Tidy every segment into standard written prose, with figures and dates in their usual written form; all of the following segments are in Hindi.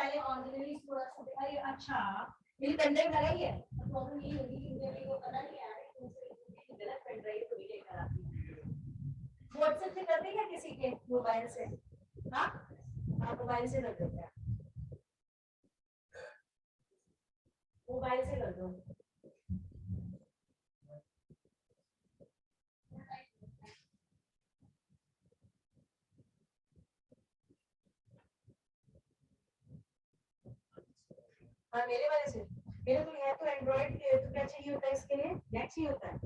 पहले ऑर्डिनरी थोड़ा सा अरे अच्छा मेरी पेन ड्राइव लगाई है प्रॉब्लम ये होगी कि मुझे को पता नहीं आ रहा है गलत पेन ड्राइव को भी लेकर आती है व्हाट्सएप से कर देंगे किसी के मोबाइल से हाँ आप मोबाइल से कर देते हैं मोबाइल से कर दो हाँ मेरे वाले से मेरे तो यहाँ तो एंड्रॉइड तो क्या चाहिए होता है इसके लिए नेट चाहिए होता है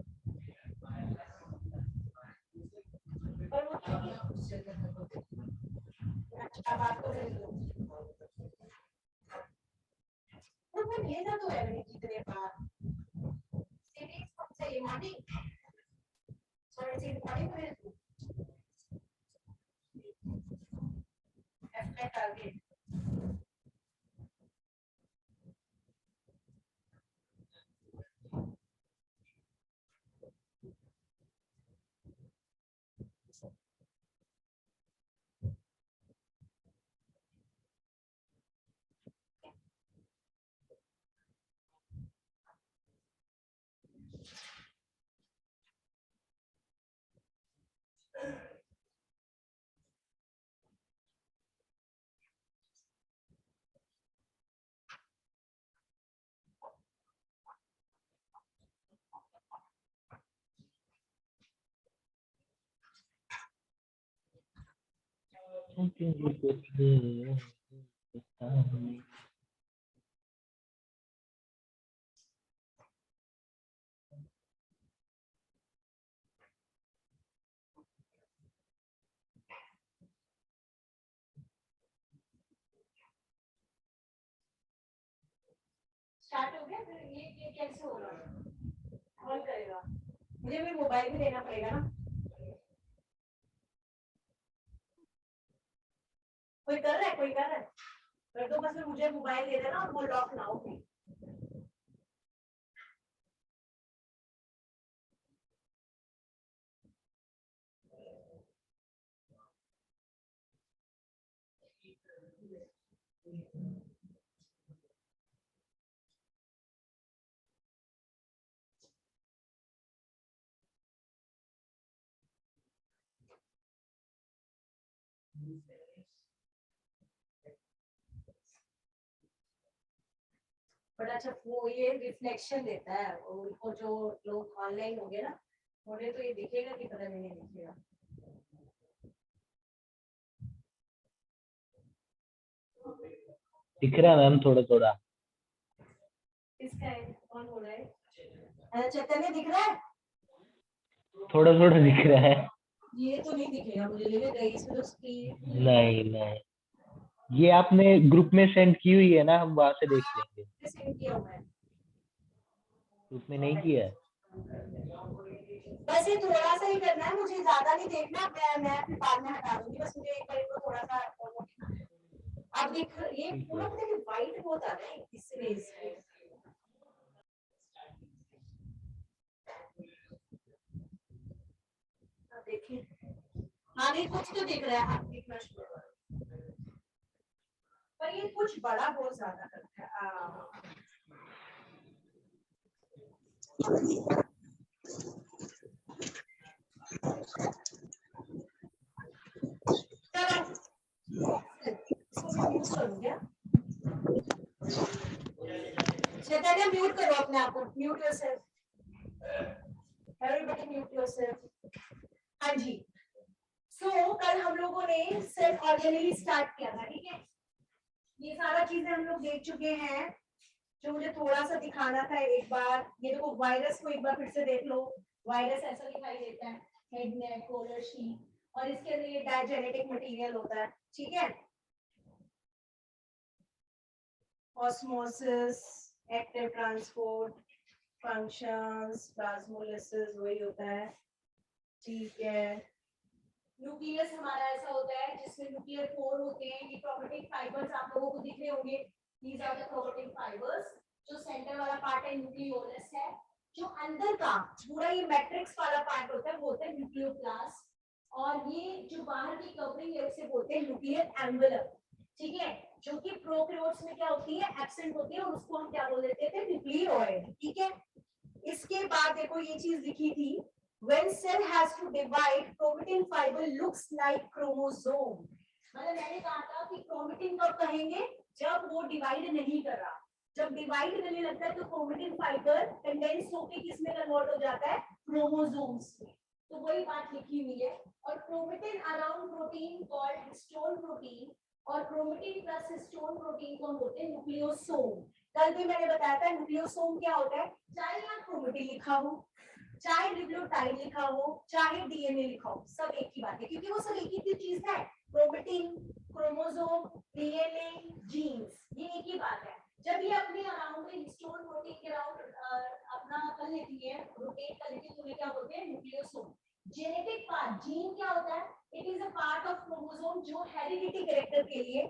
पर वो अब आपको वो मैं भेजा तो है मैंने कितने बार सीरीज कब चाहिए मॉर्निंग सॉरी सीरीज मॉर्निंग में एफ टारगेट स्टार्ट हो गया फिर ये कैसे होगा कौन करेगा मुझे भी मोबाइल भी देना पड़ेगा ना कोई कर रहा है कोई कर रहा है कर दो बस मुझे मोबाइल दे देना और वो लॉक ना हो बट अच्छा वो ये रिफ्लेक्शन देता है उनको जो लोग ऑनलाइन होंगे ना उन्हें तो ये दिखेगा कि पता नहीं दिखेगा दिख रहा है मैम थोड़ा थोड़ा किसका है कौन बोल रहा है चैतन्य दिख रहा है थोड़ा थोड़ा दिख रहा है ये तो नहीं दिखेगा मुझे इसमें तो स्क्रीन नहीं ये आपने ग्रुप में सेंड की हुई है ना हम वहां से देख लेंगे सेंड किया हुआ है ग्रुप में नहीं किया है बस ये थोड़ा सा ही करना है मुझे ज्यादा नहीं देखना मैं फिर बाद में हटा दूंगी बस मुझे एक बार इनको थोड़ा सा अब देख ये पूरा देखिए वाइट बहुत आ रहा है इसलिए देखिए हाँ नहीं कुछ तो दिख रहा है आप दिखना शुरू करो पर ये कुछ बड़ा बहुत ज्यादा करता है चलो इसको मैं यूज करूँ क्या बेटा म्यूट करो अपने आप को, mute yourself, everybody mute yourself. हाँ जी, सो कल हम लोगों ने सेल ऑर्गेनेली स्टार्ट किया था, ठीक है। ये सारा चीजें हम लोग देख चुके हैं। जो मुझे थोड़ा सा दिखाना था एक बार, ये देखो वायरस को एक बार फिर से देख लो। वायरस ऐसा दिखाई देता है, हेड नेक पोलर शीट, और इसके अंदर ये डायजेनेटिक मटेरियल होता है, ठीक है। Osmosis, active transport, functions, plasmolysis वही होता है, ठीक है। न्यूक्लियस हमारा ऐसा होता है जिसमें न्यूक्लियर पोर होते हैं। ये क्रोमैटिक फाइबर्स आप लोगों को दिख रहे होंगे, these are the chromatic fibres. जो सेंटर वाला पार्ट है न्यूक्लियोलस है, जो अंदर का पूरा ये मैट्रिक्स वाला पार्ट होता है वो होता है न्यूक्लियोप्लास्ट, और ये जो बाहर की कवरिंग है उसे बोलते हैं न्यूक्लियर एनवेलप, ठीक है। जो कि प्रोकैरियोट्स में क्या होती है, एब्सेंट होती है, और उसको हम क्या बोल देते थे, न्यूक्लियोइड, ठीक है। इसके बाद देखो ये चीज लिखी थी, when cell has to divide, chromatin fiber looks like chromosome। मतलब मैंने कहा था कि क्रोमेटिन कब कहेंगे, जब वो डिवाइड नहीं कर रहा। जब डिवाइड करने लगता है तो क्रोमेटिन फाइबर कंडेंस होकर किस में कन्वर्ट हो जाता है, क्रोमोसोम्स में। तो वही बात लिखी हुई है। और chromatin around protein called histone protein, और क्रोमेटिन प्लस हिस्टोन प्रोटीन को बोलते हैं न्यूक्लियोसोम। कल भी मैंने बताया था न्यूक्लियोसोम क्या होता है, चाहे यहाँ क्रोमेटिन लिखा हो, चाहे न्यूक्लियोटाइड लिखा हो, चाहे डीएनए लिखा हो, सब एक ही बात है, क्योंकि वो सब एक ही चीज है। क्रोमेटिन, क्रोमोसोम, डीएनए, जीन्स, ये एक ही बात है। जब ये अपने अराउंड में हिस्टोन प्रोटीन के अराउंड अपना कर लेती है, रोटेट कर लेती है, तो उन्हें क्या बोलते हैं, न्यूक्लियोसोम। जेनेटिक पार्ट, जीन क्या होता है, it is a part of chromosome जो हेरिडिटी कैरेक्टर के लिए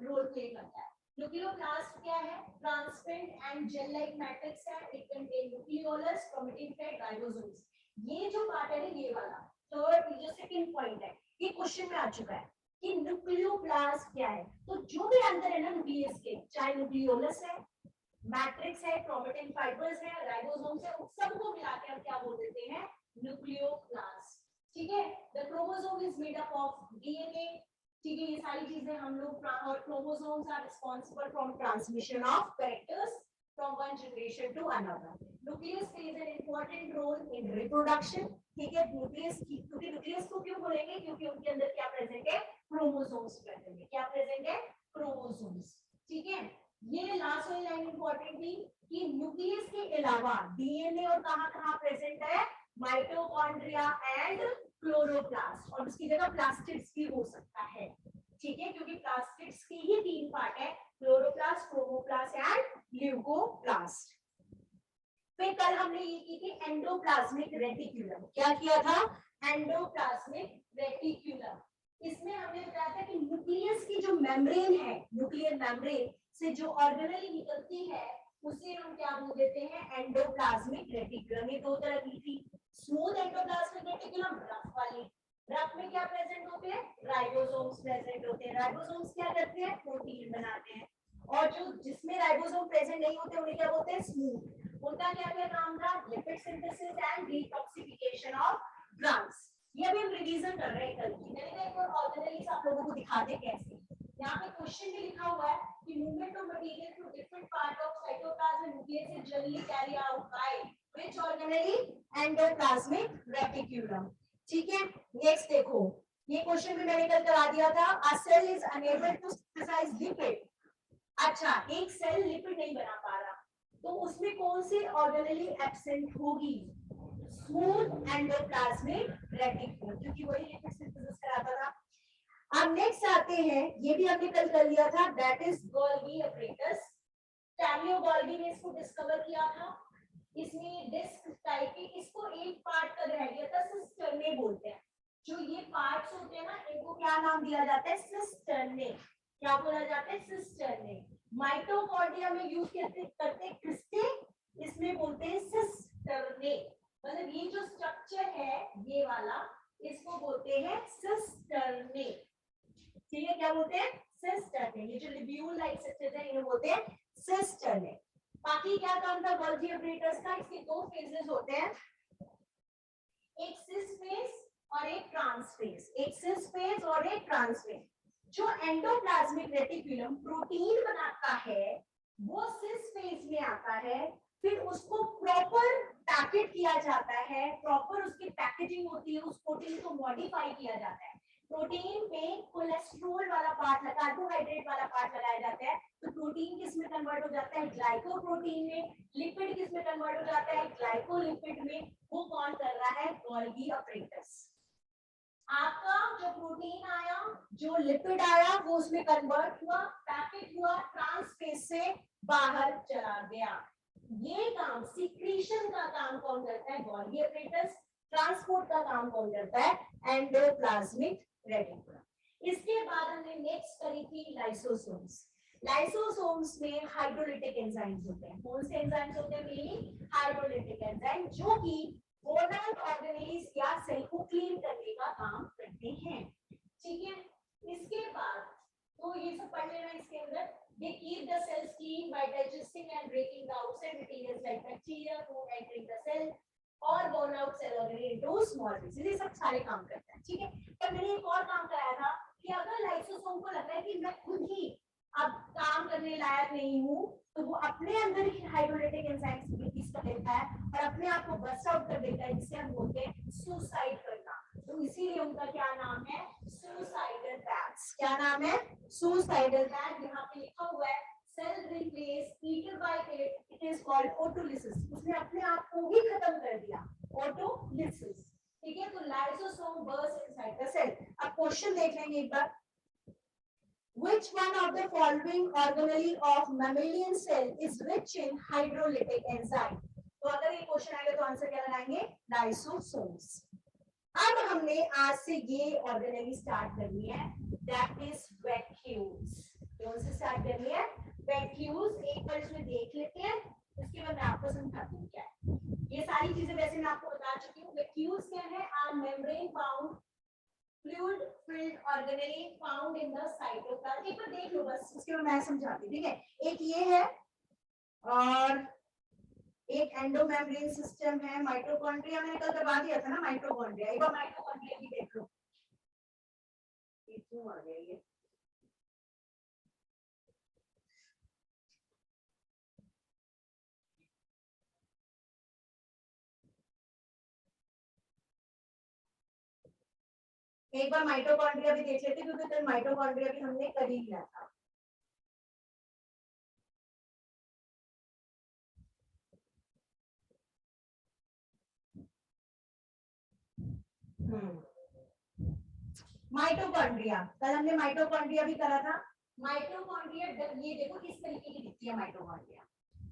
रोल प्ले करता है। न्यूक्लियोप्लास्ट क्या है, transparent and gel like matrix है, it contain nucleolus, chromatin fed, ribosomes. ये जो पार्ट है ये वाला थर्ड जो सेकंड पॉइंट है, ये क्वेश्चन में आ चुका है कि न्यूक्लियोप्लास्ट क्या है। तो जो भी अंदर है ना न्यूक्लियस के, चाहे न्यूक्लियोलस है, मैट्रिक्स है, क्रोमेटिन फाइबर्स है, राइबोसोम्स है, उन सबको मिला के हम क्या बोल देते हैं, न्यूक्लियोप्लास्ट, ठीक है। The chromosome is made up of DNA, ठीक है। ये सारी चीजें हम लोग, और chromosomes are responsible from transmission of characters from one generation to another. Nucleus plays an important role in reproduction, ठीक है। न्यूक्लियस की, क्योंकि न्यूक्लियस को क्यों बोलेंगे, क्योंकि उनके अंदर क्या प्रेजेंट है, क्रोमोसोम्स प्रेजेंट है। क्या प्रेजेंट है, क्रोमोसोम्स, ठीक है। ये लास्ट वाली लाइन इंपॉर्टेंट थी कि न्यूक्लियस के अलावा डीएनए और कहां-कहां प्रेजेंट है, माइटोकॉन्ड्रिया एंड क्लोरोप्लास्ट, और उसकी जगह प्लास्टिड्स भी हो सकता है, ठीक है, क्योंकि प्लास्टिड्स के ही तीन पार्ट है, क्लोरोप्लास्ट, क्रोमोप्लास्ट एंड ल्यूकोप्लास्ट। फिर कल हमने ये की थी एंडोप्लाज्मिक रेटिक्यूलम। क्या किया था, एंडोप्लाज्मिक रेटिक्यूलम। इसमें हमने बताया था कि न्यूक्लियस की जो मेम्ब्रेन है, न्यूक्लियर मेम्ब्रेन से जो ऑर्गेनेल निकलती है उसे हम क्या बोल देते हैं, एंडोप्लाज्मिक रेटिक्यूलम। ये दो तरह की थी, स्मूथ एंडोप्लाज्मिक रेटिक्यूलम, रफ वाली। रफ में क्या प्रेजेंट होते हैं, राइबोसोम्स प्रेजेंट होते हैं। राइबोसोम्स क्या करते हैं, प्रोटीन बनाते हैं। और जो जिसमें राइबोसोम प्रेजेंट नहीं होते उन्हें क्या बोलते हैं, स्मूथ। उनका क्या क्या काम था, lipid synthesis and detoxification of drugs. ये अभी हम रिवीजन कर रहे हैं कल की। मैंने कहा एक और ऑर्गेनेल्स आप लोगों को दिखाते कैसे। यहाँ पे क्वेश्चन में लिखा हुआ है कि movement of material through different part of cytoplasm and nucleus is generally carry out by which organelle, endoplasmic reticulum, ठीक है। नेक्स्ट देखो, ये क्वेश्चन भी मैंने कल करा दिया था, a cell is unable to synthesize lipid. अच्छा, एक सेल लिपिड नहीं बना पा रहा, तो उसमें कौन सी ऑर्गेनेल एब्सेंट होगी, स्मूथ एंडोप्लाज्मिक रेटिक्यूलम, क्योंकि वही लिपिड सिंथेसिस कराता था। अब नेक्स्ट आते हैं, ये भी हमने कल कर लिया था, दैट इज गोल्गी apparatus। टैलियो गोल्गी ने इसको डिस्कवर किया था। इसमें डिस्क टाइप की, इसको एक पार्ट का रह गया था, सिस्टर्ने बोलते हैं। जो ये पार्ट्स होते हैं ना, इनको क्या नाम दिया जाता है, सिस्टर्ने। क्या बोला जाता है, सिस्टर्ने। माइटोकॉन्ड्रिया में यूज करते हैं क्रिस्टे, इसमें बोलते हैं सिस्टर्ने। मतलब ये जो स्ट्रक्चर है ये वाला, इसको बोलते हैं सिस्टर्ने, ठीक है। क्या बोलते हैं, सिस्टर्ने। ये जो लिब्यूल लाइक स्ट्रक्चर है इन्हें बोलते हैं सिस्टर्ने। बाकी क्या काम था गोल्गी apparatus का, इसके दो फेजेस होते हैं, एक सिस फेज और एक ट्रांस फेज। एक सिस फेज और एक ट्रांस फेज। जो एंडोप्लाज्मिक रेटिक्यूलम प्रोटीन बनाता है, वो सिस फेज में आता है, फिर उसको प्रॉपर पैकेट किया जाता है, प्रॉपर उसकी पैकेजिंग होती है, उस प्रोटीन को मॉडिफाई किया जाता है, प्रोटीन में कोलेस्ट्रॉल वाला पार्ट है, कार्बोहाइड्रेट वाला पार्ट लगाया जाता है, तो प्रोटीन किस में कन्वर्ट हो जाता है, ग्लाइकोप्रोटीन में, लिपिड किस में कन्वर्ट हो जाता है, ग्लाइकोलिपिड में, वो कौन कर रहा है, गोल्गी अपरेटस। आपका जो प्रोटीन आया, जो लिपिड आया, वो उसमें कन्वर्ट हुआ, पैकेट हुआ, ट्रांसफेज से बाहर चला गया। ये काम सिक्रीशन का काम कौन करता है, गोल्गी अपरेटस। ट्रांसपोर्ट का काम कौन करता है, एंडोप्लाज्मिक रेटिकुलम। इसके बाद हमने नेक्स्ट करी थी लाइसोसोम्स। लाइसोसोम्स में हाइड्रोलिटिक एंजाइम्स होते हैं। कौन से एंजाइम्स होते हैं, मेनली हाइड्रोलिटिक एंजाइम, जो कि गोनाड ऑर्गेनेल्स या सेल को क्लीन करने का काम करते हैं। ठीक है, इसके बाद तो ये सब पढ़ लेना इसके अंदर। They keep the cells clean by digesting and breaking the outside materials like bacteria who entering the cell or burn out cell organelle into small pieces. ये सब सारे काम करते हैं। ठीक है, पर मैंने एक और काम कराया था कि अगर लाइसोसोम को लगता है कि मैं खुद ही अब काम करने लायक नहीं हूँ, तो वो अपने अंदर ही हाइड्रोलिटिक एंजाइम्स रिलीज कर देता है और अपने आप को बस्ट आउट कर देता है, जिसे हम बोलते हैं सुसाइड करना। तो इसीलिए उनका क्या नाम है, सुसाइडल बैग्स। क्या नाम है, सुसाइडल बैग। यहाँ पे लिखा हुआ है cell replace eater by it is called autolysis. उसने अपने आप को ही खत्म कर दिया, ऑटोलिसिस। ठीक है, तो lysosome burst inside the cell. अब क्वेश्चन देख लेंगे एक बार। Which one of the following organelle of mammalian cell is rich in hydrolytic enzyme? तो अगर ये क्वेश्चन आएगा तो आंसर क्या लगाएंगे, लाइसोसोम्स। अब हमने आज से ये ऑर्गेनेल स्टार्ट करनी है, दैट इज वैक्यूल्स। कौन से स्टार्ट करनी है, वैक्यूल्स। एक बार इसमें देख लेते हैं, उसके बाद मैं आपको समझाती हूँ क्या है। ये सारी चीजें वैसे मैं आपको बता चुकी हूँ। वैक्यूल्स क्या है, are membrane bound fluid filled organelle found in the cytoplasm। एक बार देख लो बस, उसके बाद मैं समझाती हूँ। ठीक है, एक ये है और एक एंडोमेम्ब्रेन सिस्टम है, माइटोकॉन्ड्रिया मैंने कल करवा दिया था ना, माइटोकॉन्ड्रिया। एक बार माइटोकॉन्ड्रिया भी देख लो। ये क्यों आ गया ये, एक बार माइटोकॉन्ड्रिया भी देख लेते, क्योंकि कल माइटोकॉन्ड्रिया भी हमने कर ही लिया था। माइटोकॉन्ड्रिया, कल हमने माइटोकॉन्ड्रिया भी करा था। माइटोकॉन्ड्रिया ये देखो किस तरीके की दिखती है माइटोकॉन्ड्रिया।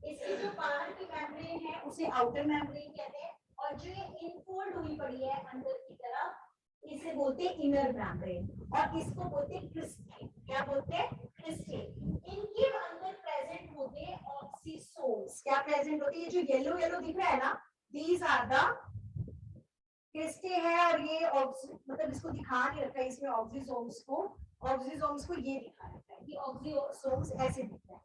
इसकी जो बाहर की मेम्ब्रेन है उसे आउटर मेम्ब्रेन कहते हैं, और जो ये इनफोल्ड हुई पड़ी है अंदर की तरफ, इसे बोलते हैं इनर मेम्ब्रेन, और इसको बोलते हैं क्रिस्टे। क्या बोलते हैं, क्रिस्टे। इनके अंदर प्रेजेंट होते हैं ऑक्सीसोम्स। क्या प्रेजेंट होती है, ये जो येलो येलो दिख रहा है ना, दीज आर द क्रिस्टे है, और ये मतलब इसको दिखा नहीं रखा है इसमें ऑक्सीसोम्स को। ऑक्सीसोम्स को ये दिखा रखा है कि ऑक्सीसोम्स ऐसे दिखते हैं,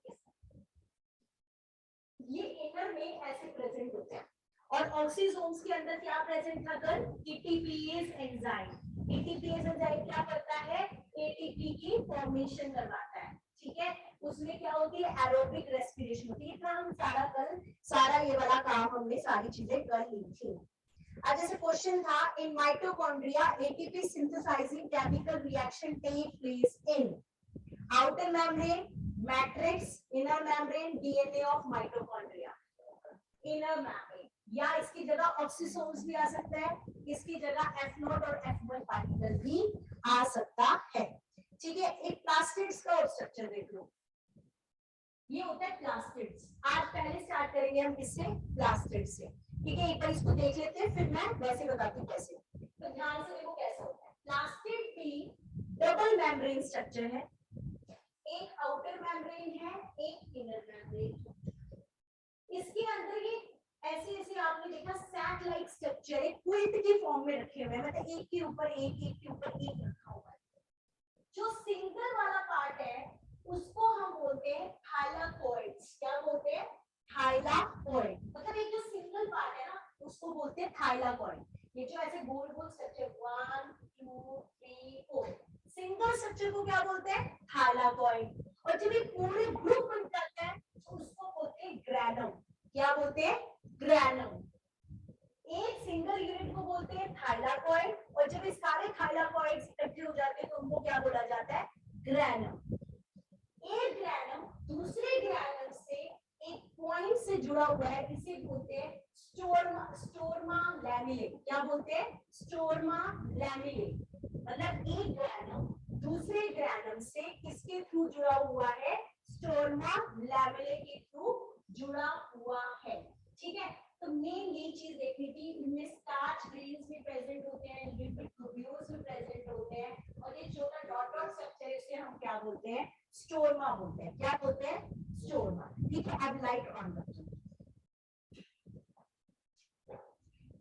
ये इनर में ऐसे प्रेजेंट होते हैं। और ऑक्सीसोम्स के अंदर क्या प्रेजेंट था कल, एटीपीएज एंजाइम। एटीपीएज एंजाइम क्या करता है, एटीपी की फॉर्मेशन करवाता है। ठीक है, उसमें क्या होती है, एरोबिक रेस्पिरेशन होती है। इतना हम सारा कल सारा ये वाला काम हमने सारी चीजें कर ली थी। आज जैसे क्वेश्चन था, in mitochondria ATP synthesising chemical reaction take place in outer membrane, matrix, inner membrane, DNA of mitochondria. Inner membrane, या इसकी जगह ऑक्सीसोम्स भी आ सकता है, इसकी जगह F0 और F1 पार्टिकल भी आ सकता है। ठीक है, एक प्लास्टिड्स का स्ट्रक्चर देख लो, ये होता है प्लास्टिड्स। आज पहले स्टार्ट करेंगे हम किससे, प्लास्टिड से। ठीक है, एक बार इसको देख लेते हैं, फिर मैं वैसे बताती हूँ कैसे। तो ध्यान से देखो कैसा होता है। प्लास्टिड भी डबल मेम्ब्रेन स्ट्रक्चर है, एक आउटर मेम्ब्रेन है, एक इनर मेम्ब्रेन। इसके अंदर ये ऐसे ऐसे आपने देखा सैक लाइक स्ट्रक्चर है, क्विल्ट की फॉर्म में रखे हुए हैं, मतलब एक के ऊपर एक, एक के ऊपर एक रखा हुआ है। जो सिंगल वाला पार्ट है उसको हम बोलते हैं थाइलाकोइड्स। क्या बोलते हैं, थाइलाकोइड। मतलब एक जो सिंगल पार्ट है ना, उसको बोलते हैं थाइलाकोइड। ये जो ऐसे गोल गोल स्ट्रक्चर 1 2 3 4 सिंगल स्ट्रक्चर को क्या बोलते हैं, थाइलाकोइड। और जब ये पूरे ग्रुप बन जाता है तो ग्रैनम। क्या बोलते हैं? ग्रैनम। एक सिंगल यूनिट को बोलते हैं थाइलाकॉइड, और जब ये सारे थाइलाकॉइड्स इकट्ठे हो जाते हैं तो उनको क्या बोला जाता है? ग्रैनम। एक ग्रैनम दूसरे ग्रैनम से एक पॉइंट से जुड़ा हुआ है, इसे बोलते हैं स्टोरमा, स्टोरमा लैमिले। क्या बोलते हैं? स्टोरमा लैमिले। मतलब एक ग्रैनम दूसरे ग्रैनम से किसके थ्रू जुड़ा हुआ है? स्टोरमा लैमिले के थ्रू जुड़ा हुआ है। ठीक है, तो मेन ये चीज देखनी थी। इनमें स्टार्च ग्रेन्स भी प्रेजेंट होते हैं, लिपिड ट्यूब्यूल्स भी प्रेजेंट होते हैं, और ये छोटा डॉट डॉट स्ट्रक्चर है, इसे हम क्या बोलते हैं? स्टोरमा बोलते हैं। क्या बोलते हैं? स्टोरमा। ठीक है, अब लाइट ऑन करते हैं।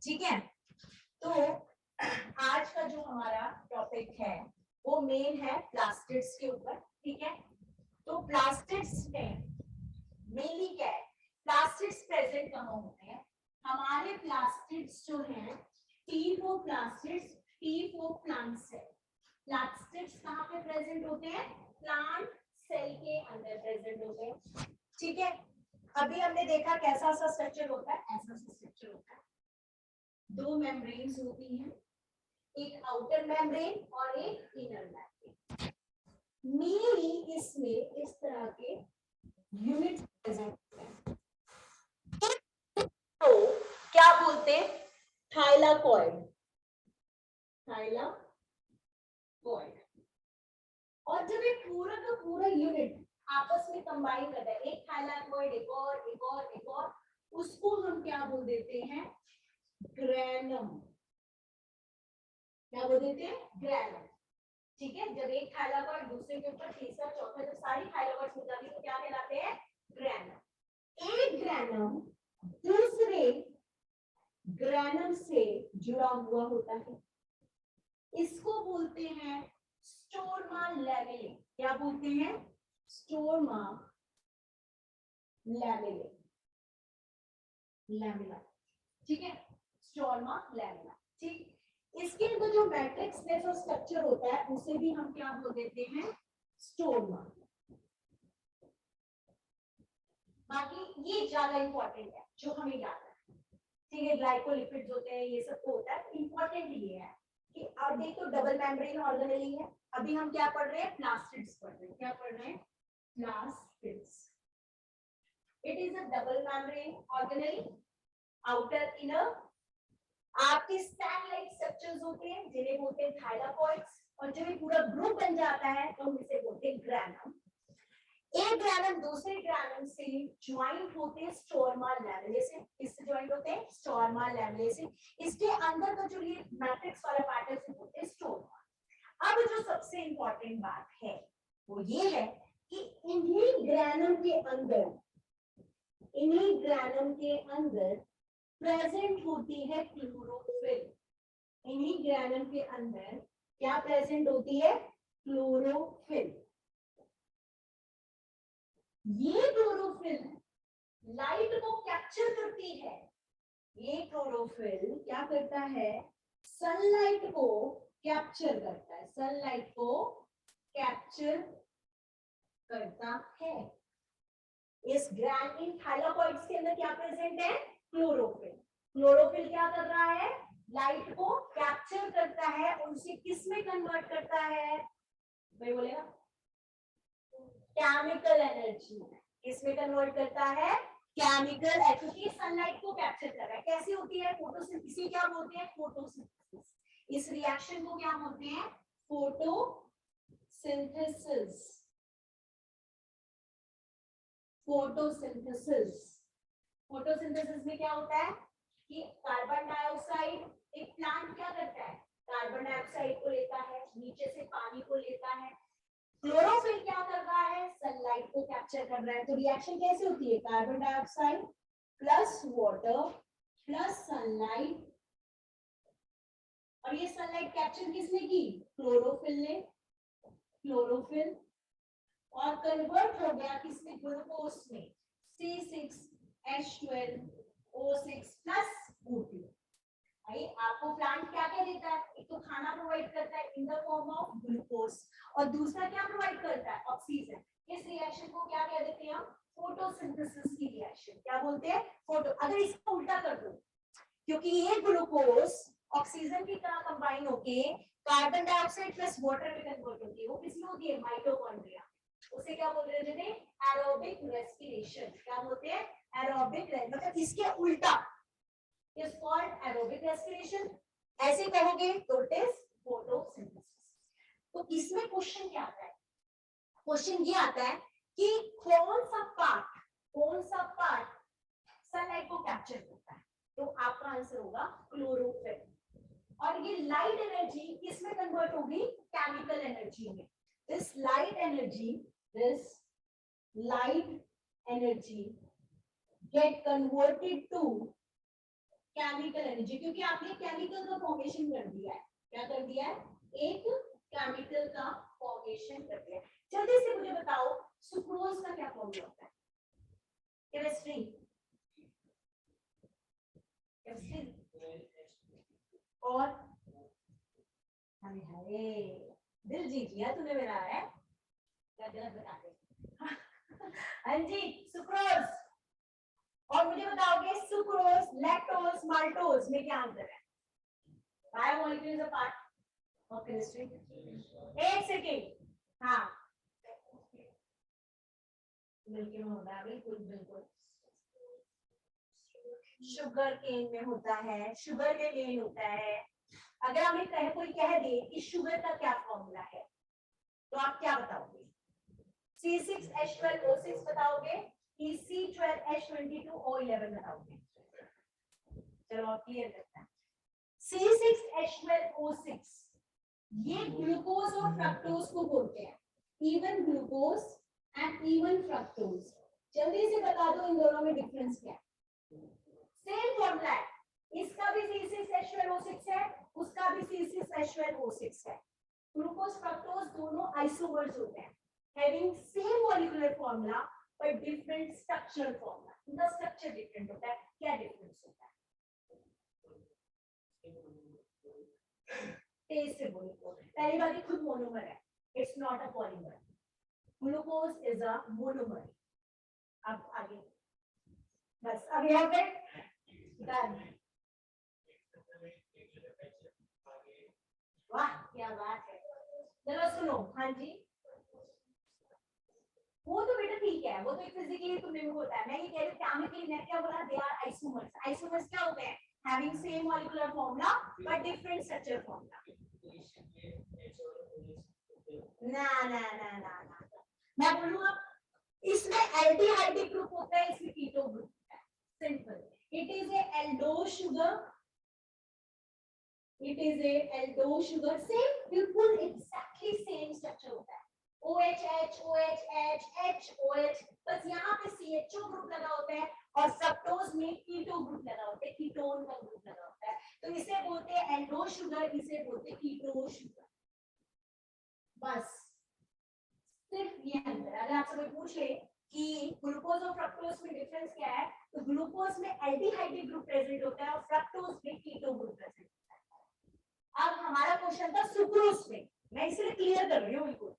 ठीक है, तो आज का जो हमारा टॉपिक है वो मेन है प्लास्टिड्स के ऊपर। ठीक है, तो प्लास्टिड्स में मेनली क्या है? प्लास्टिड्स प्रेजेंट कहाँ होते हैं? हमारे प्लास्टिड्स जो हैं टीफोप्लास्टिड्स, टीफो प्लांट सेल। प्लास्टिड्स कहाँ पे प्रेजेंट होते हैं? प्लांट सेल के अंदर प्रेजेंट होते हैं। ठीक है, अभी हमने देखा कैसा सा स्ट्रक्चर होता है, ऐसा सा स्ट्रक्चर होता है। दो मेम्ब्रेन्स होती हैं, एक आउटर मेम्ब्रेन और एक इनर मेम्ब्रेन। मेनली इसमें इस तरह के यूनिट प्रेजेंट होते हैं, तो क्या बोलते हैं? थाइलाकॉइड। थाइलाकॉइड। और जब ये पूरा का पूरा यूनिट आपस में कंबाइन करता है, एक थाइलाकॉइड, एक और, एक और, एक और, उसको हम क्या बोल देते हैं? ग्रैनम। क्या बोल देते हैं? ग्रैनम। ठीक है, जब एक थाइलाकॉइड दूसरे के ऊपर, तीसरा, चौथा, जब सारी थाइलाकॉइड्स हो जाती है तो क्या कहलाते हैं? ग्रैनम। एक ग्रैनम दूसरे ग्रैनम से जुड़ा हुआ होता है, इसको बोलते हैं स्टोरमा लैमेले। क्या बोलते हैं? स्टोरमा लैमेले। लैमेला। ठीक है, स्टोरमा लैमेला। ठीक, इसके अंदर जो मैट्रिक्स जैसा स्ट्रक्चर होता है उसे भी हम क्या बोल देते हैं? स्टोरमा। बाकी ये ज्यादा इंपॉर्टेंट है जो हमें याद रखना है। ठीक है, ग्लाइकोलिपिड्स होते हैं, ये सब तो होता है। इंपॉर्टेंट ये है कि अब देखो डबल मेम्ब्रेन ऑर्गेनेली है। अभी हम क्या पढ़ रहे हैं? प्लास्टिड्स पढ़ रहे हैं। क्या पढ़ रहे हैं? Plastids. It is a double membrane organelle, outer inner. आपके सैटेलाइट स्ट्रक्चर्स होते हैं जिन्हें बोलते हैं थाइलाकॉइड्स, और जब ये पूरा ग्रुप बन जाता है तो हम इसे बोलते हैं ग्रैनम। एक ग्रैनम दूसरे ग्रैनम से ज्वाइंट होते हैं स्टोरमा लैमेले से। किससे ज्वाइंट होते हैं? स्टोरमा लैमेले से। इसके अंदर का जो ये मैट्रिक्स वाला पार्ट है उसे बोलते हैं स्टोरमा। अब जो सबसे इंपॉर्टेंट बात है वो ये है कि इन्हीं ग्रैनम के अंदर प्रेजेंट होती है क्लोरोफिल। इन्हीं ग्रैनम के अंदर क्या प्रेजेंट होती है? क्लोरोफिल। ये क्लोरोफिल लाइट को कैप्चर करती है। ये क्लोरोफिल क्या करता है? सनलाइट को कैप्चर करता है। सनलाइट को कैप्चर करता है। इस इन थाइलाकॉइड्स के अंदर क्या प्रेजेंट है? क्लोरोफिल। क्लोरोफिल क्या कर रहा है? लाइट को कैप्चर करता है और उसे किस में कन्वर्ट करता है? भाई बोलेगा केमिकल एनर्जी। किसमें कन्वर्ट करता है? Chemical energy. सनलाइट को कैप्चर कर रहा है। कैसी होती है? फोटोसिंथेसिस। इसे क्या बोलते हैं? फोटोसिंथेसिस। इस रिएक्शन को क्या बोलते हैं? फोटोसिंथेसिस। फोटोसिंथेसिस। फोटोसिंथेसिस में क्या होता है कि कार्बन डाइऑक्साइड, एक प्लांट क्या करता है? कार्बन डाइऑक्साइड को लेता है, नीचे से पानी को लेता है। क्लोरोफिल क्या कर रहा है? सनलाइट को कैप्चर कर रहा है। तो रिएक्शन कैसे होती है? Carbon dioxide plus water plus sunlight, और ये सनलाइट कैप्चर किसने की? क्लोरोफिल ने। क्लोरोफिल और कन्वर्ट हो गया किसमें? ग्लूकोज में। C6H12O6 plus O2। भाई आपको प्लांट क्या क्या देता है? एक तो खाना प्रोवाइड करता है in the form of glucose, और दूसरा क्या प्रोवाइड करता है? ऑक्सीजन। इस रिएक्शन को क्या कह देते हैं हम? फोटोसिंथेसिस की रिएक्शन क्या बोलते हैं? फोटो। अगर इसको उल्टा कर दो, क्योंकि ये ग्लूकोज ऑक्सीजन की तरह कंबाइन होके कार्बन डाइऑक्साइड प्लस वाटर में कन्वर्ट होती है, वो किसमें होती है? माइटोकॉन्ड्रिया। उसे क्या बोल रहे थे? Aerobic respiration. क्या बोलते हैं? एरोबिक, मतलब इसके उल्टा इज कॉल्ड एरोबिक रेस्पिरेशन। ऐसे कहोगे तो इट इज फोटोसिंथेसिस। तो इसमें क्वेश्चन क्या आता है? क्वेश्चन ये आता है कि कौन सा पार्ट सनलाइट को कैप्चर करता है? तो आपका आंसर होगा क्लोरोफिल। और ये लाइट एनर्जी किसमें कन्वर्ट होगी? केमिकल एनर्जी में। This light energy get converted to chemical energy, क्योंकि आपने केमिकल का फॉर्मेशन कर दिया है। क्या कर दिया है? एक केमिकल का फॉर्मेशन कर दिया है। जल्दी से मुझे बताओ सुक्रोज का क्या फॉर्मूला होता है? केमिस्ट्री और दिल जीत लिया तूने मेरा है। क्या गलत बता दे। हाँ जी, सुक्रोज। और मुझे बताओगे सुक्रोज, लैक्टोज, माल्टोज में क्या अंतर है? Biomolecules are part of chemistry. एक सेकेंड, हाँ बिल्कुल होता है, बिल्कुल शुगर केन में होता है, शुगर के केन होता है। अगर हमें कोई कह दे कि शुगर का क्या फॉर्मूला है, तो आप क्या बताओगे? C6H12O6 बताओगे कि C12H22O11 बताओगे? चलो आप क्लियर करते हैं। C6H12O6 ये ग्लूकोज और फ्रक्टोज को बोलते हैं, even glucose and even fructose. जल्दी से बता दो इन दोनों में डिफरेंस क्या है? सेम फॉर्मूला है, इसका भी C6H12O6 है, उसका भी C6H12O6 है। ग्लूकोज फ्रक्टोज दोनों आइसोमर्स होते हैं, having same molecular formula but different structural formula. इनका स्ट्रक्चर डिफरेंट होता है। क्या डिफरेंस होता है? टेस्ट से बोलो। पहली बात, ये खुद मोनोमर है, it's not a polymer. Glucose is a monomer. अब आगे, बस अब यहाँ पे डन। वाह क्या बात है। चलो सुनो, हाँ जी, वो तो बेटा ठीक है, वो तो फिजिकली तुमने भी होता है। मैं ये कह रही हूँ केमिकली, मैं क्या बोला? They are isomers. आइसोमर्स क्या होते हैं? Having same molecular formula but different structure formula. ना ना ना ना ना, मैं बोलूँगा इसमें एल्डिहाइड ग्रुप होता है, इसमें कीटो ग्रुप होता है। Simple, it is a Aldo sugar, it is a Aldo sugar. Same, बिल्कुल एग्जैक्टली सेम स्ट्रक्चर होता है। OH OH H OH, बस यहाँ पे CHO ग्रुप लगा होता है और फ्रक्टोज में कीटो ग्रुप लगा होता है, कीटोन का ग्रुप लगा होता है। तो इसे बोलते हैं एल्डो शुगर, इसे बोलते हैं कीटो शुगर। बस सिर्फ ये अंतर। अगर आपसे कोई पूछ ले कि ग्लूकोज और फ्रक्टोज में डिफरेंस क्या है, तो ग्लूकोज में एल्डिहाइड ग्रुप प्रेजेंट होता है और फ्रक्टोज में कीटो ग्रुप प्रेजेंट होता है। अब हमारा क्वेश्चन था सुक्रोज में, मैं इसलिए क्लियर कर रही हूँ बिल्कुल।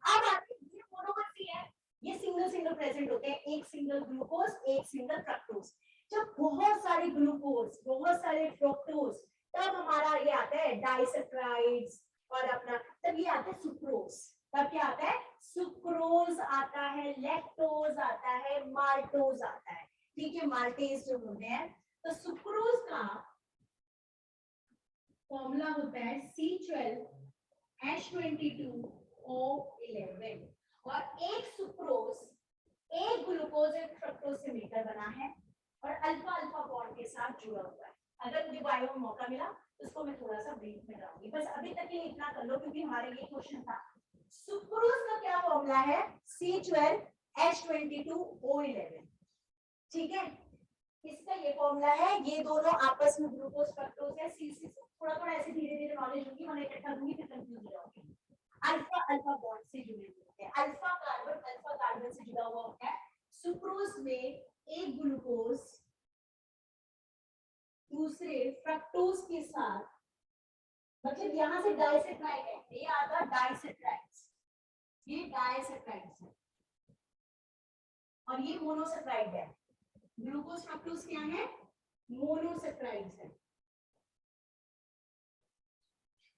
अब आते हैं, ये मोनोमर भी है, ये सिंगल प्रेजेंट होते हैं, एक सिंगल ग्लूकोज एक सिंगल फ्रक्टोज। जब बहुत सारे ग्लूकोज बहुत सारे फ्रक्टोज, तब हमारा ये आता है डाइसैकराइड्स और अपना, तब ये आता है सुक्रोज। तब क्या आता है? सुक्रोज आता है, लैक्टोज आता है, माल्टोज आता है। ठीक है, माल्टेज जो होते हैं। तो सुक्रोज का फॉर्मूला होता है C12H22O11 और एक सुक्रोज एक ग्लूकोज एक फ्रक्टोज से मिलकर बना है और अल्फा अल्फा बॉन्ड के साथ जुड़ा हुआ है। अगर मुझे बायो में मौका मिला तो उसको मैं थोड़ा सा ब्रीफ में कराऊंगी, बस अभी तक ये इतना कर लो क्योंकि हमारे ये क्वेश्चन था। सुक्रोज का क्या फॉर्मूला है? C12H22O11। ठीक है, इसका ये फॉर्मूला है। ये दोनों आपस में ग्लूकोज फ्रक्टोज है। C6, थोड़ा ऐसे धीरे-धीरे नॉलेज होगी, मैंने इकट्ठा दूंगी फिर कंफ्यूज हो जाओगे। अल्फा अल्फा बॉन्ड से जुड़े होते हैं, अल्फा कार्बन से जुड़ा हुआ होता है। सुक्रोज में एक ग्लूकोज दूसरे फ्रक्टोज के साथ, मतलब यहां से डाइसैकराइड है, ये आता डाइसैकराइड्स, ये डाइसैकराइड्स है। और ये मोनोसेक्राइड है। ग्लूकोज फ्रक्टोज क्या है? मोनोसेक्राइड्स है।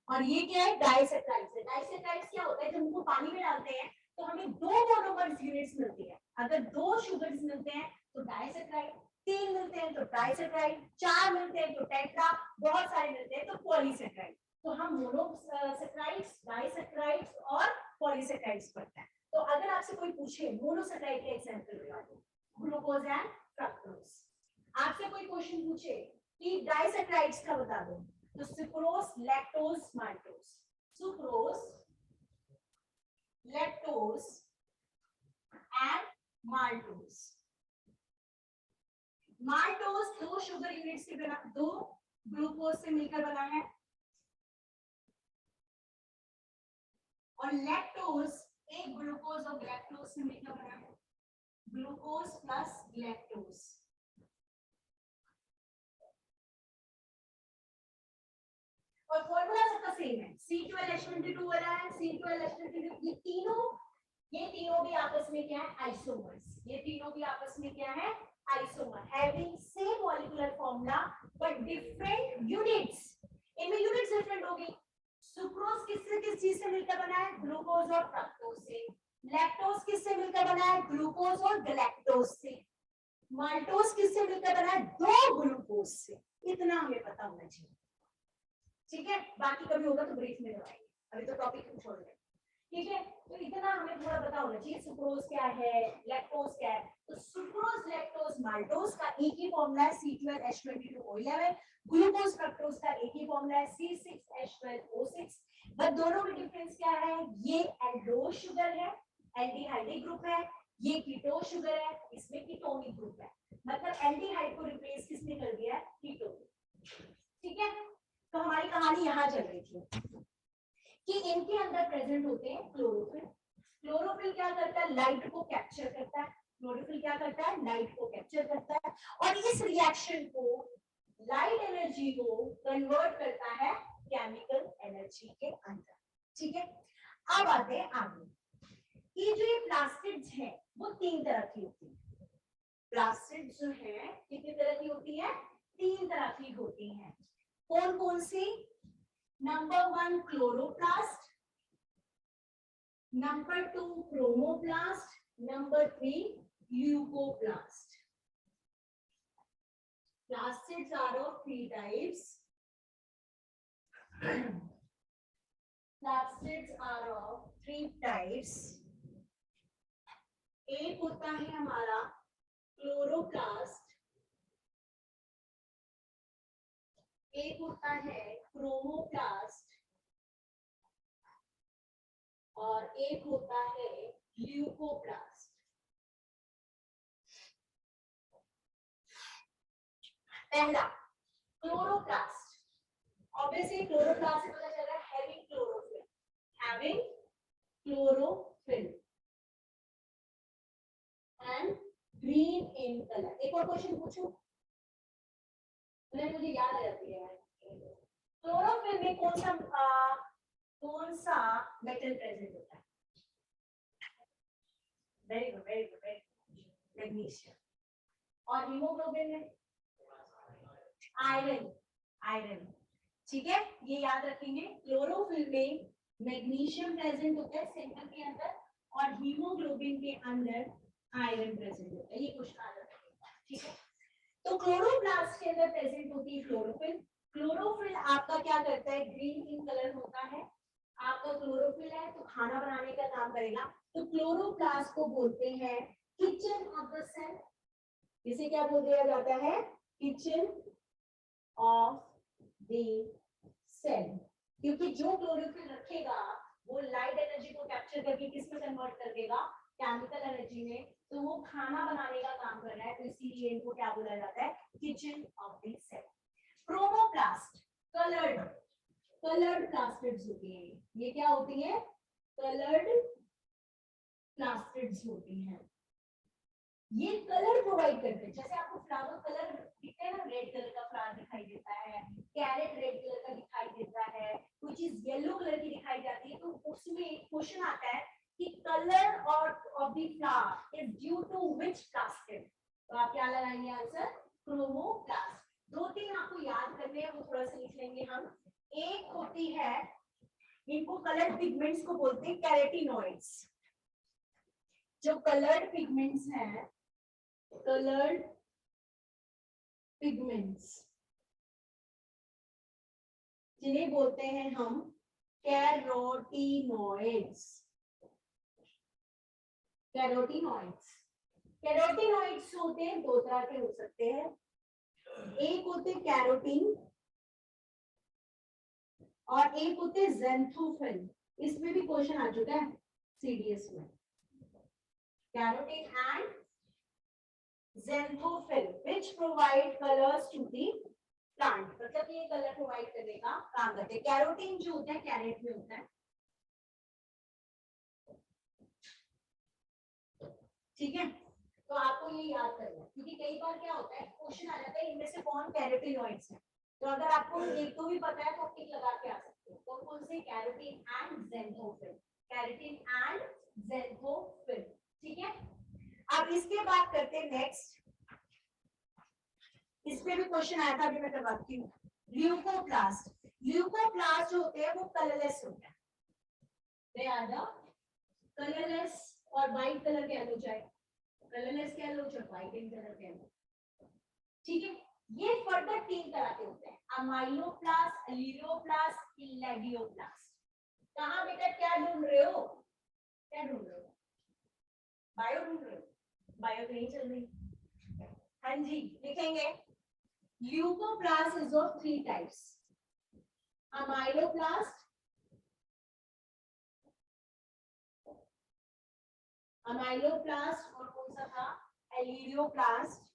और ये क्या है? डाइसेक्राइड्स है। डाइसेक्राइड्स क्या होता है? जब उनको पानी में डालते हैं तो हमें 2 मोनोमर्स यूनिट्स मिलती है। अगर 2 शुगर्स मिलते हैं तो डाइसेक्राइड, 3 मिलते हैं तो ट्राइसेक्राइड, 4 मिलते हैं तो टेट्रा, बहुत सारे मिलते हैं तो पॉलीसेक्राइड। तो हम मोनोसेक्राइड्स, डाइसेक्राइड्स और पॉलीसेक्राइड्स पढ़ते हैं। तो अगर आपसे कोई पूछे मोनोसेक्राइड का एग्जांपल बता दो, ग्लूकोज एंड फ्रक्टोज। आपसे कोई क्वेश्चन पूछे कि डाइसेक्राइड्स का बता दो, तो sucrose, lactose, maltose. Sucrose, lactose and maltose. Maltose 2 sugar unit से बना, 2 ग्लूकोज से मिलकर बना है, और लैक्टोज 1 ग्लूकोज और लैक्टोज से मिलकर बना है। Glucose plus lactose. और फॉर्मूला सबका सेम है, C12H22 वाला है, C12H22। ये तीनों भी आपस में क्या है? आइसोमर्स। ये तीनों भी आपस में क्या है? Isomer, having same molecular formula but different units. इनमें यूनिट्स डिफरेंट होगी। सुक्रोज किससे किस चीज से मिलकर बना है? ग्लूकोज और फ्रक्टोज से। लैक्टोज किससे मिलकर बना है? ग्लूकोज और गैलेक्टोज से। माल्टोज किससे मिलकर बना है? 2 ग्लूकोज से। इतना हमें पता होना चाहिए, ठीक है? बाकी कभी होगा तो ब्रीफ में बताएंगे, अभी तो टॉपिक को छोड़ दें, ठीक है? तो इतना हमें थोड़ा पता होना चाहिए। सुक्रोज क्या है, लैक्टोज क्या है। तो सुक्रोज, लैक्टोज, माल्टोज का एक ही फॉर्मूला है, C12H22O11। ग्लूकोज, फ्रक्टोज का एक ही फॉर्मूला है, C6H12O6। बट दोनों में डिफरेंस क्या है? ये एल्डोज शुगर है, एल्डिहाइडिक ग्रुप है। ये कीटोन शुगर है, इसमें कीटोनिक ग्रुप है। मतलब एल्डिहाइड को रिप्लेस किसने कर दिया है? कीटोन। ठीक है? तो हमारी कहानी यहाँ चल रही थी कि इनके अंदर प्रेजेंट होते हैं क्लोरोफिल। क्लोरोफिल क्या करता है? लाइट को कैप्चर करता है। क्लोरोफिल क्या करता है? लाइट को कैप्चर करता है और इस रिएक्शन को, लाइट एनर्जी को कन्वर्ट करता है केमिकल एनर्जी के अंदर। ठीक है? अब आते हैं आगे। ये जो ये प्लास्टिड्स हैं वो 3 तरह की होती है। प्लास्टिड्स जो है कितनी तरह की होती है? 3 तरह की होती हैं। कौन कौन सी? Number 1 chloroplast, number 2 chromoplast, number 3 leucoplast. Plastids are of 3 types. Plastids are of 3 types. एक होता है हमारा क्लोरोप्लास्ट, एक होता है क्रोमोप्लास्ट और एक होता है ल्यूकोप्लास्ट। पहला क्लोरोप्लास्ट, ऑब्वियसली क्लोरोप्लास्ट से पता चल रहा है having chlorophyll, having chlorophyll and green in colour. एक और क्वेश्चन पूछूं, मुझे याद आ जाती है। क्लोरोफिल में कौन सा मेटल प्रेजेंट होता है? Very good, very good, very good, magnesium. और हीमोग्लोबिन में आयरन, आयरन। ठीक है, ये याद रखेंगे। क्लोरोफिल में मैग्नीशियम प्रेजेंट होता है सेंटर के अंदर और हीमोग्लोबिन के अंदर आयरन प्रेजेंट होता है। ये क्वेश्चन आ जाता है, ठीक है? तो क्लोरोप्लास्ट के अंदर प्रेजेंट होती है क्लोरोफिल। क्लोरोफिल आपका क्या करता है? ग्रीन इन कलर होता है। आपका क्लोरोफिल है तो खाना बनाने का काम करेगा। तो क्लोरोप्लास्ट को बोलते हैं किचन ऑफ द सेल। इसे क्या बोल दिया जाता है? Kitchen of the cell. क्योंकि जो क्लोरोफिल रखेगा वो लाइट एनर्जी को कैप्चर करके किस में कन्वर्ट कर देगा? केमिकल एनर्जी में। तो वो खाना बनाने का काम कर रहा है, तो इसीलिए इनको क्या बोला जाता है? Kitchen of the cell. Chromoplast coloured, coloured plastids होती हैं। ये क्या होती है? कलर्ड प्लास्टिड्स होती हैं। ये कलर प्रोवाइड करते हैं। जैसे आपको फ्लावर कलर दिखते हैं ना, रेड कलर का फ्लावर दिखाई देता है, कैरेट रेड कलर का दिखाई देता है, कोई चीज येलो कलर की दिखाई जाती है, तो उसमें क्वेश्चन आता है कि color of the flower is due to which plastid? तो आप क्या लगाएंगे आंसर? क्रोमोप्लास्ट। दो तीन आपको याद करने हैं, वो थोड़ा सा लिख लेंगे हम। एक होती है, इनको कलर पिगमेंट्स को बोलते हैं कैरेटिनॉइड्स। जो कलर्ड पिगमेंट्स हैं, कलर्ड पिगमेंट्स, जिन्हें बोलते हैं हम कैरोटिनॉइड्स। कैरोटिनॉइड्स कैरोटिनॉइड्स होते हैं, दो तरह के हो सकते हैं। एक होते कैरोटीन और एक होते ज़ैंथोफिल। इसमें भी क्वेश्चन आ चुका है सीडीएस में। Carotene and xanthophyll which provide colors to the plant, मतलब ये कलर प्रोवाइड करने का काम करते हैं। कैरोटीन जो होता है कैरेट में होता है, ठीक है। तो आपको ये याद करना है, क्योंकि कई बार क्या होता है, क्वेश्चन आ जाता है इनमें से कौन कैरोटिनॉइड्स है। तो अगर आपको एक तो भी पता है तो टिक लगा के आ सकते हो। कौन कौन से? Carotene and xanthophyll, carotene and xanthophyll, ठीक है। अब इसके बाद करते हैं नेक्स्ट। इस पे भी क्वेश्चन आया था, अभी मैं करवाती हूँ। ल्यूकोप्लास्ट। ल्यूकोप्लास्ट जो होते हैं वो कलरलेस होते हैं। दे आर द कलरलेस, और व्हाइट कलर कह लो, चाहे कलरलेस कह लो, चाहे व्हाइट इन कलर कह लो, ठीक है। ये फर्दर तीन तरह के होते हैं, अमाइलोप्लास्ट, एलियोप्लास्ट, इलेडियोप्लास्ट। कहां बेटा क्या ढूंढ रहे हो? क्या ढूंढ रहे हो? बायो ढूंढ रहे हो? बायो नहीं चल रही। हाँ जी, लिखेंगे। Leucoplast is of three types. Amyloplast, और कौन सा था? Elaioplast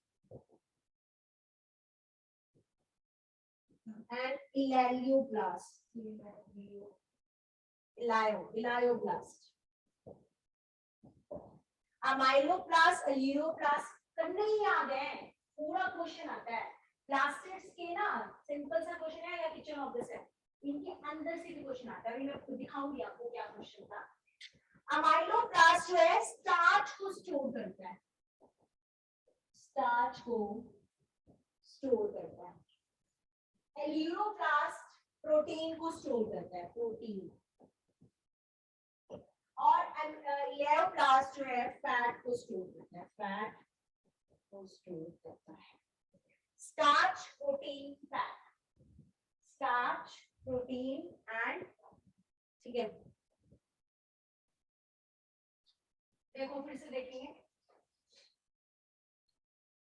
and elaioplast. Elaioplast, amyloplast, elaioplast करने ही याद है, पूरा क्वेश्चन आता है। प्लास्टिड्स के ना सिंपल सा क्वेश्चन है, या किचन ऑफ द सेल, इनके अंदर से भी क्वेश्चन आता है। अभी मैं आपको दिखाऊंगी आपको क्या क्वेश्चन था। अमाइलोप्लास्ट जो है स्टार्च को स्टोर करता है, स्टार्च को स्टोर करता है। एलियोप्लास्ट प्रोटीन को स्टोर करता है, प्रोटीन। और इलेयोप्लास्ट जो है फैट को स्टोर करता है, फैट को स्टोर करता है। Starch, protein, fat, starch, protein and, ठीक है। देखो फिर से देखेंगे।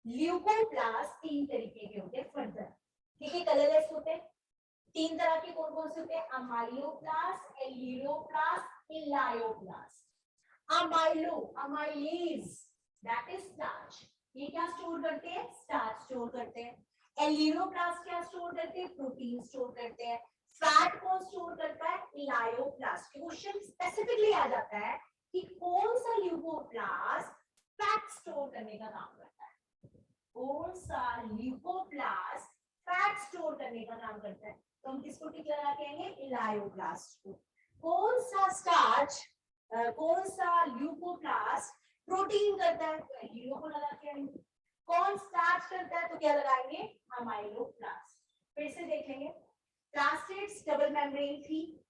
ल्यूकोप्लास्ट तीन तरीके के होते हैं फर्दर, ठीक है। कलरलेस होते हैं। तीन तरह के कौन कौन से होते हैं? Amyloplast, elaioplast, elaioplast. Amylase that is starch, ये क्या स्टोर करते हैं? स्टार्च स्टोर करते हैं। एलियोप्लास्ट क्या स्टोर करते हैं? प्रोटीन स्टोर करते हैं। फैट कौन स्टोर करता है? इलायोप्लास्ट। क्वेश्चन स्पेसिफिकली आ जाता है कि कौन सा ल्यूकोप्लास्ट फैट स्टोर करने का काम करता है, कौन सा ल्यूकोप्लास्ट फैट स्टोर करने का काम करता है। तो हम किसको टिक लगा के आएंगे? इलायोप्लास्ट को। कौन सा स्टार्च, कौन सा ल्यूकोप्लास्ट प्रोटीन करता है, तो एलियो को लगा के आएंगे। कौन स्टार्च करता है, तो क्या लगाएंगे? अमाइलोप्लास्ट। फिर से देखेंगे। प्लास्टिड्स डबल मेम्ब्रेन थी,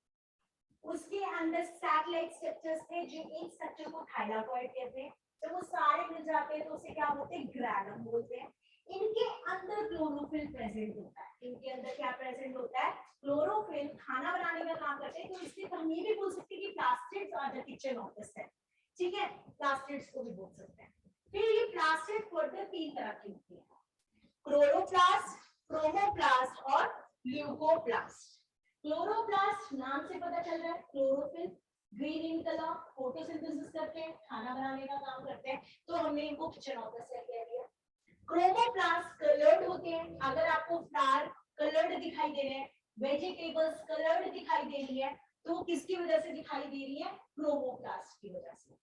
उसके अंदर सैटेलाइट स्ट्रक्चर्स थे, जो एक स्ट्रक्चर को थाइलाकोइड कहते हैं। तो वो सारे मिल जाते हैं तो उसे क्या बोलते हैं? ग्रैनम बोलते हैं। इनके अंदर क्लोरोफिल प्रेजेंट होता है। इनके अंदर क्या प्रेजेंट होता है? क्लोरोफिल खाना बनाने का काम करते हैं। तो इसलिए हम ये भी बोल सकते हैं कि plastids are the kitchen of the cell, ठीक है। प्लास्टिड्स को भी बोल सकते हैं। फिर ये प्लास्टिड फर्दर तीन तरह की होती है, क्लोरोप्लास्ट, क्रोमोप्लास्ट और ल्यूकोप्लास्ट। क्लोरोप्लास्ट नाम से पता चल रहा है, chlorophyll, green in colour, photosynthesis करते हैं, खाना बनाने का काम करते हैं, तो हमने इनको किचन ऑफ द सेल कह दिया। क्रोमोप्लास्ट कलर्ड होते हैं। अगर आपको फ्लावर कलर्ड दिखाई दे रहे हैं, वेजिटेबल्स कलर्ड दिखाई दे रही है, तो किसकी वजह से दिखाई दे रही है? क्रोमोप्लास्ट की वजह से।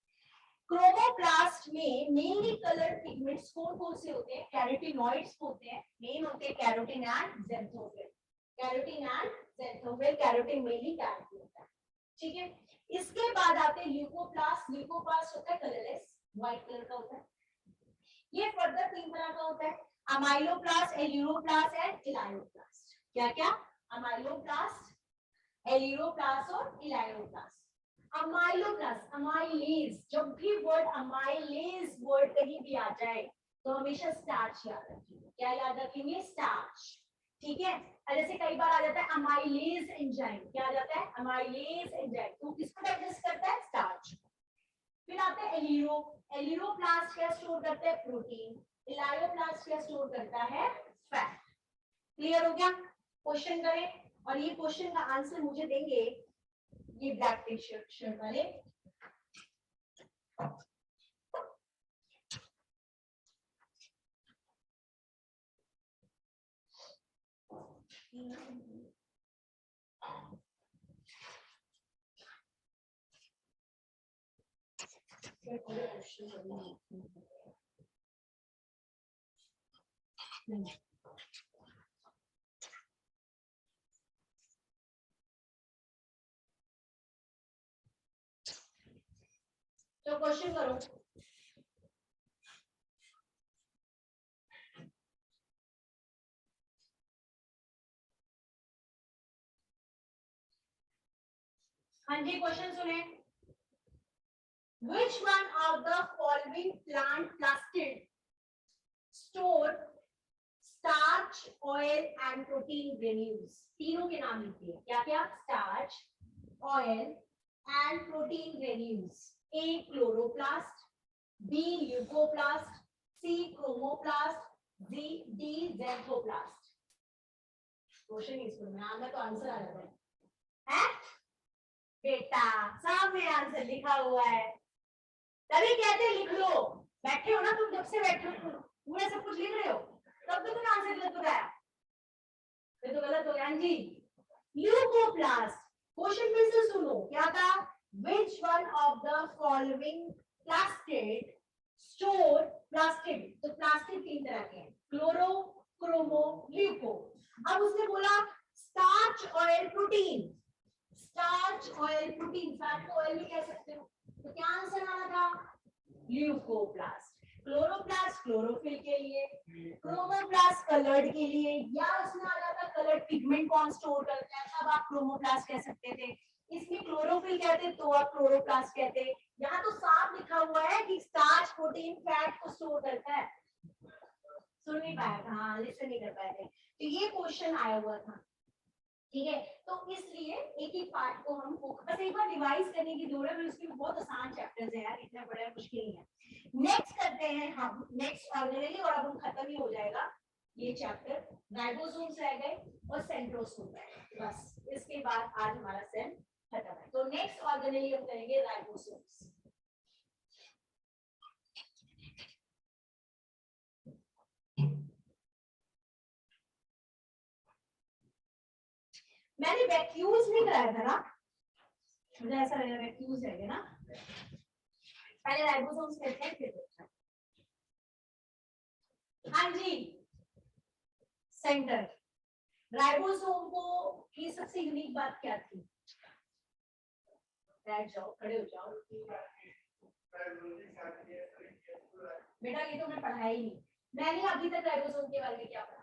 क्रोमोप्लास्ट में मेनली कलर्ड पिगमेंट्स कौन कौन से होते हैं? कैरोटिनॉइड्स होते हैं, मेन होते हैं carotene and xanthophyll. Carotene and xanthophyll, carotene mainly carotene होता है, ठीक है। इसके बाद आते हैं ल्यूकोप्लास्ट। ल्यूकोप्लास्ट होता है कलरलेस, व्हाइट कलर का होता है। ये फर्दर 3 तरह का होता है, अमाइलोप्लास्ट, एल्यूरोप्लास्ट एंड इलायोप्लास्ट। क्या क्या? अमाइलोप्लास्ट, एल्यूरोप्लास्ट और इलायोप्लास्ट। अमाइलोप्लास्ट, अमाइलेज, जब भी वर्ड अमाइलेज वर्ड कहीं भी आ जाए तो हमेशा स्टार्च याद रखिए। क्या याद रखेंगे? स्टार्च। ठीक है। जैसे कई बार आ जाता है अमाइलेज एंजाइम। क्या आ जाता है? Amylase enzyme. तो किसको डाइजेस्ट करता है? स्टार्च। फिर आता है एलिरो। एलिरोप्लास्ट क्या स्टोर करता है? प्रोटीन। इलायोप्लास्ट क्या स्टोर करता है? फैट। क्लियर हो गया? क्वेश्चन करें, और ये क्वेश्चन का आंसर मुझे देंगे ये ब्लैक टी शर्ट वाले। तो क्वेश्चन करो। हाँ जी, क्वेश्चन सुने। Which one of the following plant plastid store starch, oil and protein granules? तीनों के नाम लिखिए। क्या क्या? starch, oil and protein granules. A chloroplast, B leucoplast, C chromoplast, D xanthoplast. Question इसको नाम में तो आंसर आ जाता है बेटा, सामने आंसर लिखा हुआ है, तभी कहते हैं लिख लो। बैठे हो ना तुम, जब से बैठे हो पूरा सब कुछ लिख रहे हो, तब तो तुमने आंसर गलत बताया। ये तो गलत हो गया। हाँ जी, ल्यूकोप्लास्ट। क्वेश्चन में से सुनो, क्या था? Which one of the following plastid store plastid? तो प्लास्टिड 3 तरह के हैं, क्लोरो, क्रोमो, ल्यूको। अब उसने बोला starch, oil, protein. Starch, oil, protein. Fat को ऑयल भी कह सकते हो। तो क्या आंसर आना था? ल्यूकोप्लास्ट। क्लोरोप्लास्ट क्लोरोफिल के लिए, क्रोमोप्लास्ट कलर्ड के लिए, या उसमें आ जाता कलर्ड पिगमेंट कौन स्टोर करता है, तब आप क्रोमोप्लास्ट कह सकते थे। इसमें क्लोरोफिल कहते तो आप क्लोरोप्लास्ट कहते। यहाँ तो साफ लिखा हुआ है कि स्टार्च, प्रोटीन, फैट को स्टोर करता है। सुन नहीं पाया था, हाँ, लिसन नहीं कर पाए थे। तो ये क्वेश्चन आया हुआ था। ठीक है, तो इसलिए एक एक पार्ट को हम बस एक बार रिवाइज करने की जरूरत है। उसके बहुत आसान चैप्टर्स हैं यार, इतना बड़ा मुश्किल नहीं है। नेक्स्ट करते हैं हम, नेक्स्ट ऑर्गेनेली, और अब हम खत्म ही हो जाएगा ये चैप्टर। राइबोसोम्स रह गए और सेंट्रोसोम रह गए, बस इसके बाद आज हमारा सेल खत्म है। तो नेक्स्ट ऑर्गेनेली हम करेंगे राइबोसोम्स। मैंने वैक्यूज नहीं कराया था ना, मुझे ऐसा लग रहा है वैक्यूज है ना। पहले राइबोसोम्स करते हैं, फिर हाँ जी, सेंटर। राइबोसोम को की सबसे यूनिक बात क्या थी? बैठ जाओ, खड़े हो जाओ बेटा, ये तो मैं पढ़ाया ही नहीं। मैंने अभी तक राइबोसोम के बारे में क्या पढ़ाया?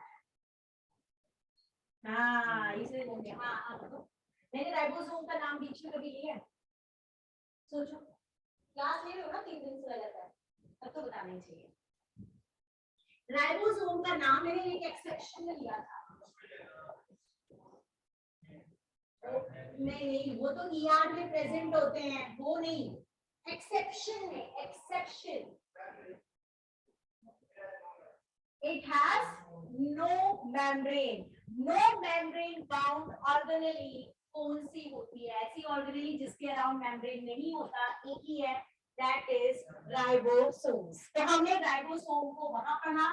हाँ, इसलिए बोल दिया। हाँ, मैंने राइबोसोम का नाम बीच में कभी लिया? सोचो, क्लास ले रहे हो ना, 3 दिन से लगातार, तब तो बताना ही चाहिए। राइबोसोम का नाम मैंने एक एक्सेप्शन में लिया था। नहीं, वो तो ईआर में प्रेजेंट होते हैं, वो नहीं, एक्सेप्शन में, exception. It has no membrane. No membrane bound organelle कौन सी होती है? ऐसी ऑर्गेनेली जिसके अराउंड मेम्ब्रेन नहीं होता, एक ही है, that is राइबोसोम्स। तो हमने राइबोसोम को वहां पढ़ा।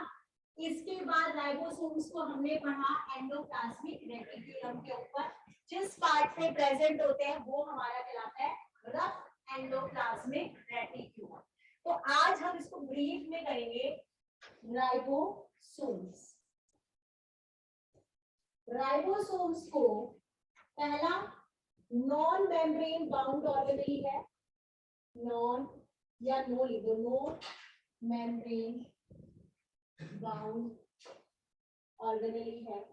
इसके बाद राइबोसोम्स को हमने पढ़ा एंडोप्लाज्मिक रेटिकुलम के ऊपर। जिस पार्ट में प्रेजेंट होते हैं वो हमारा कहलाता है रफ एंडोप्लाज्मिक रेटिकुलम। तो आज हम इसको ब्रीफ में करेंगे। राइबोसोम्स, राइबोसोम्स को पहला नॉन मेम्ब्रेन बाउंड ऑर्गेनेली है, नॉन या नो लिख दो, नो मेम्ब्रेन बाउंड ऑर्गेनेली है।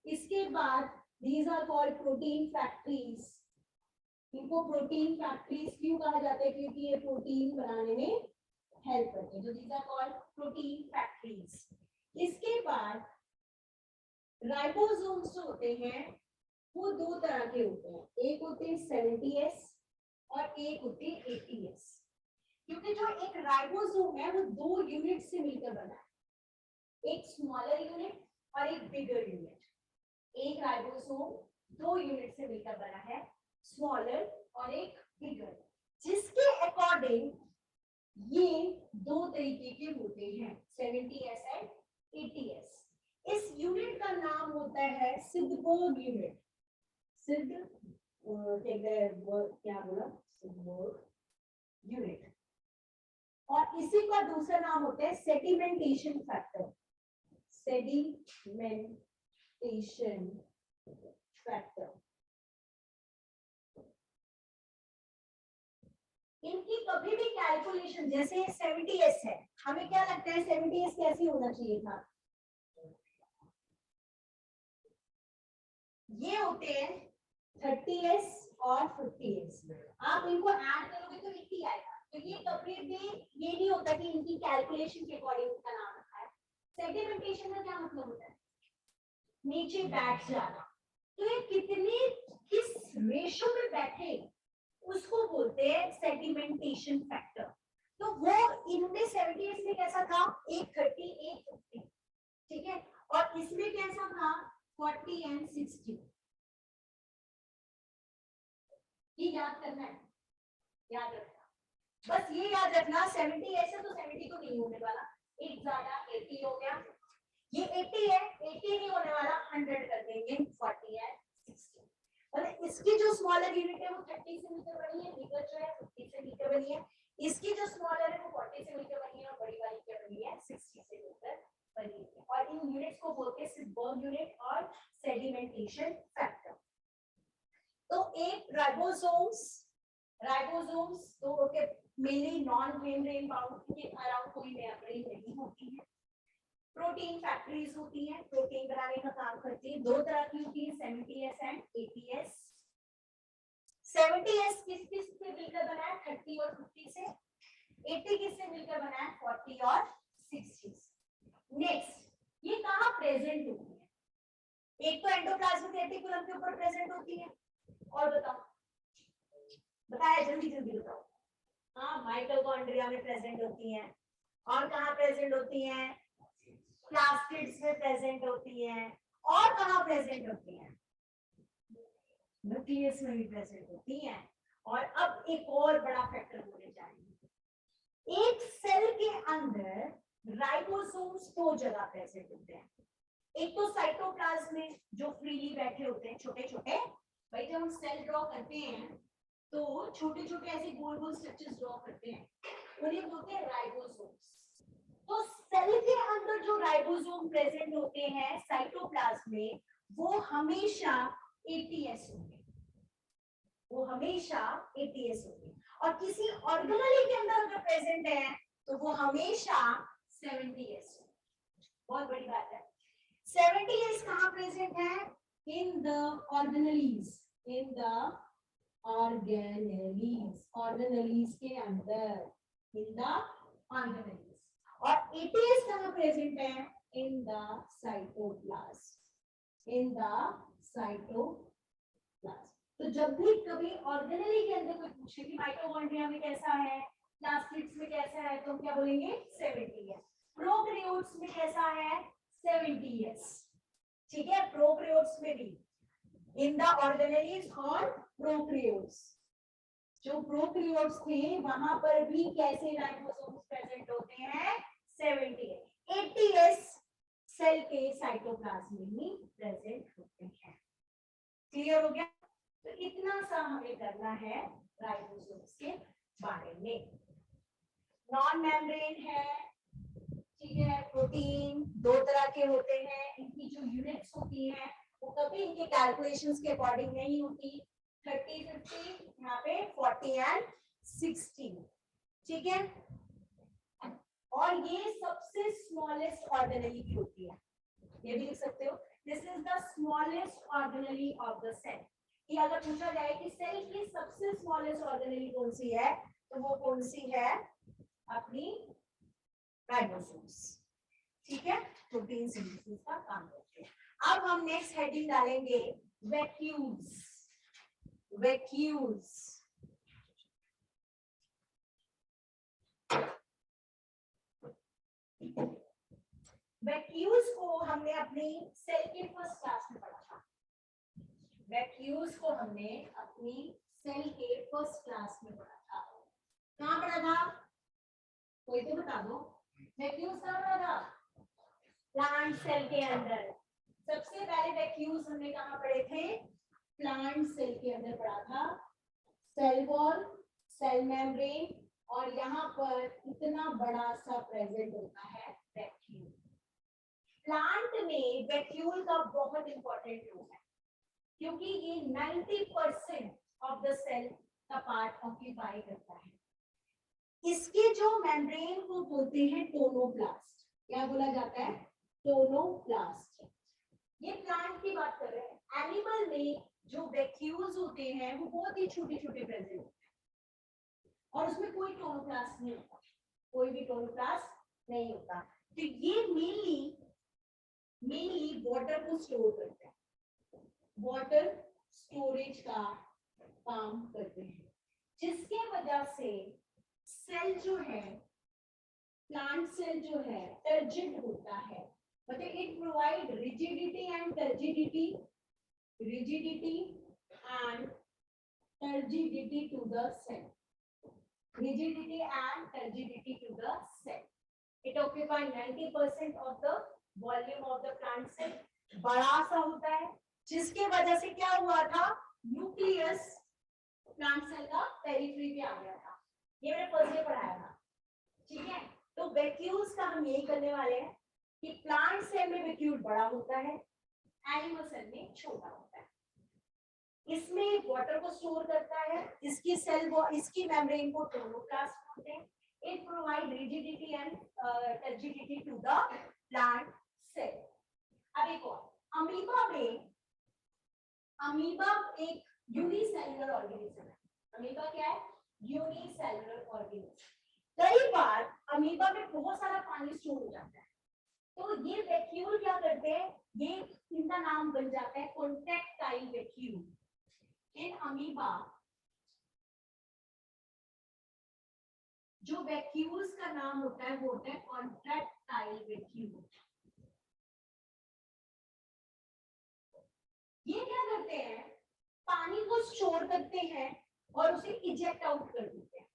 इसके बाद these are called protein factories। इनको प्रोटीन फैक्ट्रीज क्यों कहा जाता है? क्योंकि ये प्रोटीन बनाने में हेल्प करते हैं। तो these are called protein factories। इसके बाद राइबोसोम्स जो होते हैं वो दो तरह के होते हैं, एक होते हैं 70S और एक होते हैं 80S। क्योंकि जो एक राइबोसोम है वो दो यूनिट से मिलकर बना है, एक स्मॉलर यूनिट और एक बिगर यूनिट। एक राइबोसोम दो यूनिट से मिलकर बना है, स्मॉलर और एक बिगर, जिसके अकॉर्डिंग ये दो तरीके के होते हैं, 70S एंड 80S। इस यूनिट का नाम होता है सिडबर्ग यूनिट। क्या बोला? सिडबर्ग यूनिट। और इसी का दूसरा नाम होता है सेडिमेंटेशन फैक्टर। Sedimentation factor. इनकी कभी भी कैलकुलेशन, जैसे 70S है, हमें क्या लगता है 70S कैसे होना चाहिए था? ये होते हैं 30S और 50S। आप इनको ऐड करोगे तो 80 आएगा। तो ये कभी भी ये नहीं होता कि इनकी कैलकुलेशन के अकॉर्डिंग इसका नाम रखा है। सेडिमेंटेशन का क्या मतलब होता है? नीचे बैठ जाना। तो ये कितने किस रेशो में बैठे उसको बोलते हैं सेडिमेंटेशन फैक्टर। तो वो इनमें 70S में कैसा था? एक 30 एक 50, ठीक है। और इसमें कैसा था? 40 एंड 60। ये याद करना है, याद रखना, बस ये याद रखना। 70S है तो 70 तो नहीं होने वाला, एक ज्यादा 80 हो गया। ये 80 है, 80 नहीं होने वाला, 100 कर देंगे, 40 है 60। मतलब इसकी जो स्मॉलर यूनिट है वो 30 से मिलकर बनी है, बिगर जो है 50 से मिलकर बनी है। इसकी जो स्मॉलर है वो 40 से मिलकर बनी है और बड़ी वाली क्या बनी है? 60 से मिलकर बनी है। और इन यूनिट्स को बोलते हैं सिडबर्ग यूनिट और सेडिमेंटेशन फैक्टर। तो एक राइबोसोम्स तो okay mainly non membrane bound के अराउंड कोई मेम्ब्रेन नहीं होती है। प्रोटीन फैक्ट्रीज होती हैं, प्रोटीन बनाने का काम करती है। दो तरह की होती है, 70S एंड 80S। 70S किस किस से मिलकर बना है? 30 और 50 से। 80 किससे मिलकर बना है? 40 और 60 से। नेक्स्ट, ये कहाँ प्रेजेंट होती है? एक तो एंडोप्लाज्मिक रेटिकुलम के ऊपर प्रेजेंट होती है, और बताओ, बताया जल्दी जल्दी बताओ। हाँ, माइटोकॉन्ड्रिया में प्रेजेंट होती हैं। और कहाँ प्रेजेंट होती हैं? प्लास्टिड्स में प्रेजेंट होती हैं। और कहाँ प्रेजेंट होती हैं? न्यूक्लियस में भी प्रेजेंट होती हैं। और अब एक और बड़ा फैक्टर बोले जाएंगे। एक सेल के अंदर राइबोसोम्स दो जगह प्रेजेंट होते हैं। एक तो साइटोप्लाज्म में जो फ्रीली बैठे होते हैं छोटे छोटे, भाई जब हम सेल ड्रॉ करते हैं तो छोटे छोटे ऐसे गोल गोल स्ट्रक्चर्स ड्रॉ करते हैं, उन्हें बोलते हैं राइबोसोम्स। तो सेल के अंदर जो राइबोसोम प्रेजेंट होते हैं साइटोप्लाज्म में, वो हमेशा 80S होंगे, वो हमेशा 80S होंगे। और किसी ऑर्गेनेल के अंदर अगर प्रेजेंट है तो वो हमेशा 70S होंगे। बहुत बड़ी बात है। 70S कहाँ प्रेजेंट है? In the organelles, in the organelles के अंदर, इन द ऑर्गेनेलीज। और 80S कहाँ प्रेजेंट है? In the cytoplasm, in the cytoplasm. तो जब भी कभी ऑर्गेनेली के अंदर कोई पूछे कि माइटोकॉन्ड्रिया में कैसा है, प्लास्टिड्स में कैसा है, तो हम क्या बोलेंगे? 70S। प्रोकैरियोट्स में कैसा है? 70S। ठीक है, प्रोकैरियोट्स में भी इन द ऑर्गेनेलीज और प्रोकैरियोट्स, जो प्रोकैरियोट्स थे वहां पर भी कैसे राइबोसोम्स प्रेजेंट होते हैं? 70S। 80S सेल के साइटोप्लाज्म में ही प्रेजेंट होते हैं। क्लियर हो गया? तो इतना सा हमें करना है राइबोसोम्स के बारे में। नॉन मेम्ब्रेन है, ठीक है। प्रोटीन दो तरह के होते हैं, इनकी जो यूनिट्स होती हैं वो कभी इनके कैलकुलेशंस के अकॉर्डिंग नहीं होती। 30 50 यहाँ पे 40 एंड 60, ठीक है। और ये सबसे स्मॉलेस्ट ऑर्गेनेली भी होती है, ये भी लिख सकते हो। This is the smallest organelle of the cell. कि अगर पूछा जाए कि सेल की सबसे स्मॉलेस्ट ऑर्गेनेली कौन सी है, तो वो कौन सी है, अपनी राइबोसोम्स, ठीक है। प्रोटीन सिंथेसिस का काम करते हैं। अब हम नेक्स्ट हेडिंग डालेंगे वैक्यूल्स। वैक्यूल्स वैक्यूल्स को हमने अपनी सेल के फर्स्ट क्लास में पढ़ा था। वैक्यूल्स को हमने अपनी सेल के फर्स्ट क्लास में पढ़ा था। कहाँ पढ़ा था, कोई तो बता दो। वैक्यूल्स कहाँ पढ़ा था, प्लांट सेल के अंदर। सबसे पहले वैक्यूल्स हमने कहाँ पढ़े थे, प्लांट सेल के अंदर पढ़ा था। सेल वॉल, सेल मेम्ब्रेन, और यहाँ पर इतना बड़ा सा प्रेजेंट होता है वैक्यूल। प्लांट में वैक्यूल का बहुत इंपॉर्टेंट रोल है, क्योंकि ये 90% ऑफ द सेल का पार्ट ऑक्यूपाई करता है। इसके जो मेम्ब्रेन को बोलते हैं टोनोप्लास्ट। क्या बोला जाता है, टोनोप्लास्ट। ये प्लांट की बात कर रहे हैं। एनिमल में जो वैक्यूल्स होते हैं वो बहुत ही छोटे छोटे प्रेजेंट होते हैं, और उसमें कोई टोनोप्लास्ट नहीं होता, कोई भी टोनोप्लास्ट नहीं होता। तो ये मेनली वाटर को स्टोर करते हैं, वाटर स्टोरेज का काम करते हैं, जिसके वजह से सेल जो है, प्लांट सेल जो है, टर्जिड होता है। मतलब it provide rigidity and turgidity, rigidity and turgidity to the cell. Rigidity and turgidity to the cell. It occupies 90% of the volume of the plant cell. बड़ा सा होता है, जिसके वजह से क्या हुआ था, न्यूक्लियस प्लांट सेल का पेरिफेरी पे आ गया था। ये मैंने फर्स्ट डे पढ़ाया था, ठीक है। तो वैक्यूल्स का हम यही करने वाले हैं कि प्लांट सेल में वैक्यूल बड़ा होता है, एनिमल सेल में छोटा होता है। इसमें वाटर को स्टोर करता है, इसकी सेल वो इसकी मेम्ब्रेन को टोनोप्लास्ट बोलते हैं। It provide rigidity and turgidity to the plant cell. अब एक और, अमीबा में, अमीबा एक यूनिसेलुलर ऑर्गेनिज्म है। अमीबा क्या है, यूनिसेलुलर ऑर्गेनिज्म। कई बार अमीबा में बहुत सारा पानी स्टोर हो जाता है, तो ये वैक्यूल क्या करते हैं, ये इनका नाम बन जाता है कॉन्ट्रैक्टाइल वैक्यूल। इन अमीबा जो वैक्यूल्स का नाम होता है वो होता है कॉन्ट्रैक्टाइल वैक्यूल। ये क्या करते हैं, पानी को स्टोर करते हैं और उसे इजेक्ट आउट कर देते हैं।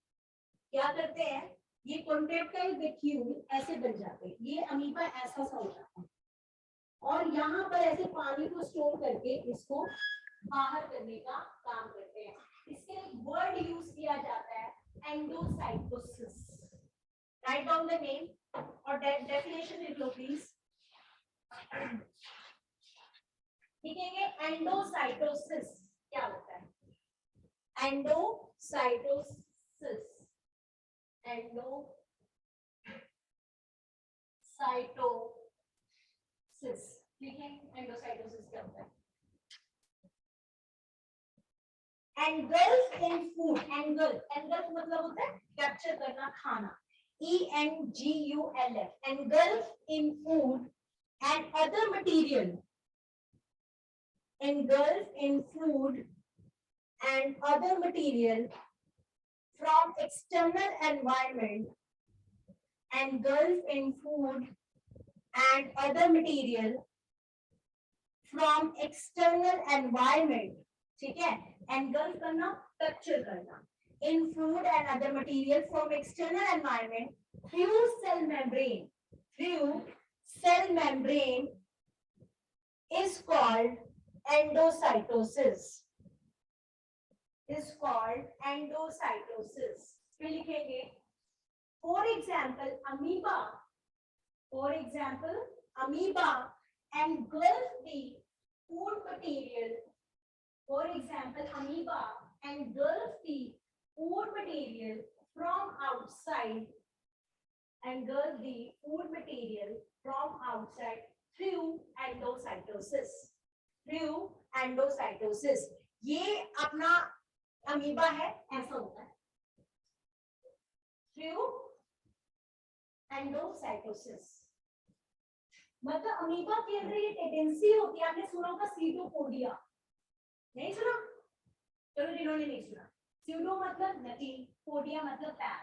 क्या करते हैं, ये कॉन्ट्रैक्टाइल वैक्यूल ऐसे बन जाते हैं, ये अमीबा ऐसा सा हो जाता है, और यहाँ पर ऐसे पानी को स्टोर करके इसको बाहर करने का काम करते हैं। इसके लिए वर्ड यूज किया जाता है endocytosis. Write down the name और डेफिनेशन लिख लो प्लीज। लिखेंगे एंडोसाइटोसिस क्या होता है, एंडोसाइटोसिस, एंडोसाइटोसिस, ठीक है। एंडोसाइटोसिस क्या होता है, engulf in food, engulf मतलब होता है कैप्चर करना, खाना, ENGULF, engulf in food and other material, engulf in food and other material from external environment, engulf in food and other material from external environment, ठीक है। engulf करना, कैप्चर करना, in food and other material from external environment through cell membrane, is called endocytosis, is called endocytosis। फिर लिखेंगे for example amoeba engulf the food material, for example amoeba, engulf the food material from outside, engulf the food material from outside through endocytosis, through endocytosis. ये अपना अमीबा है, ऐसा होता है through endocytosis. मतलब अमीबा के अंदर ये टेंडेंसी होती है, आपने सुना होगा सीडोपोडिया, नहीं सुना? चलो जिन्होंने नहीं सुना, सीडो मतलब नटी, पोडिया मतलब पैर।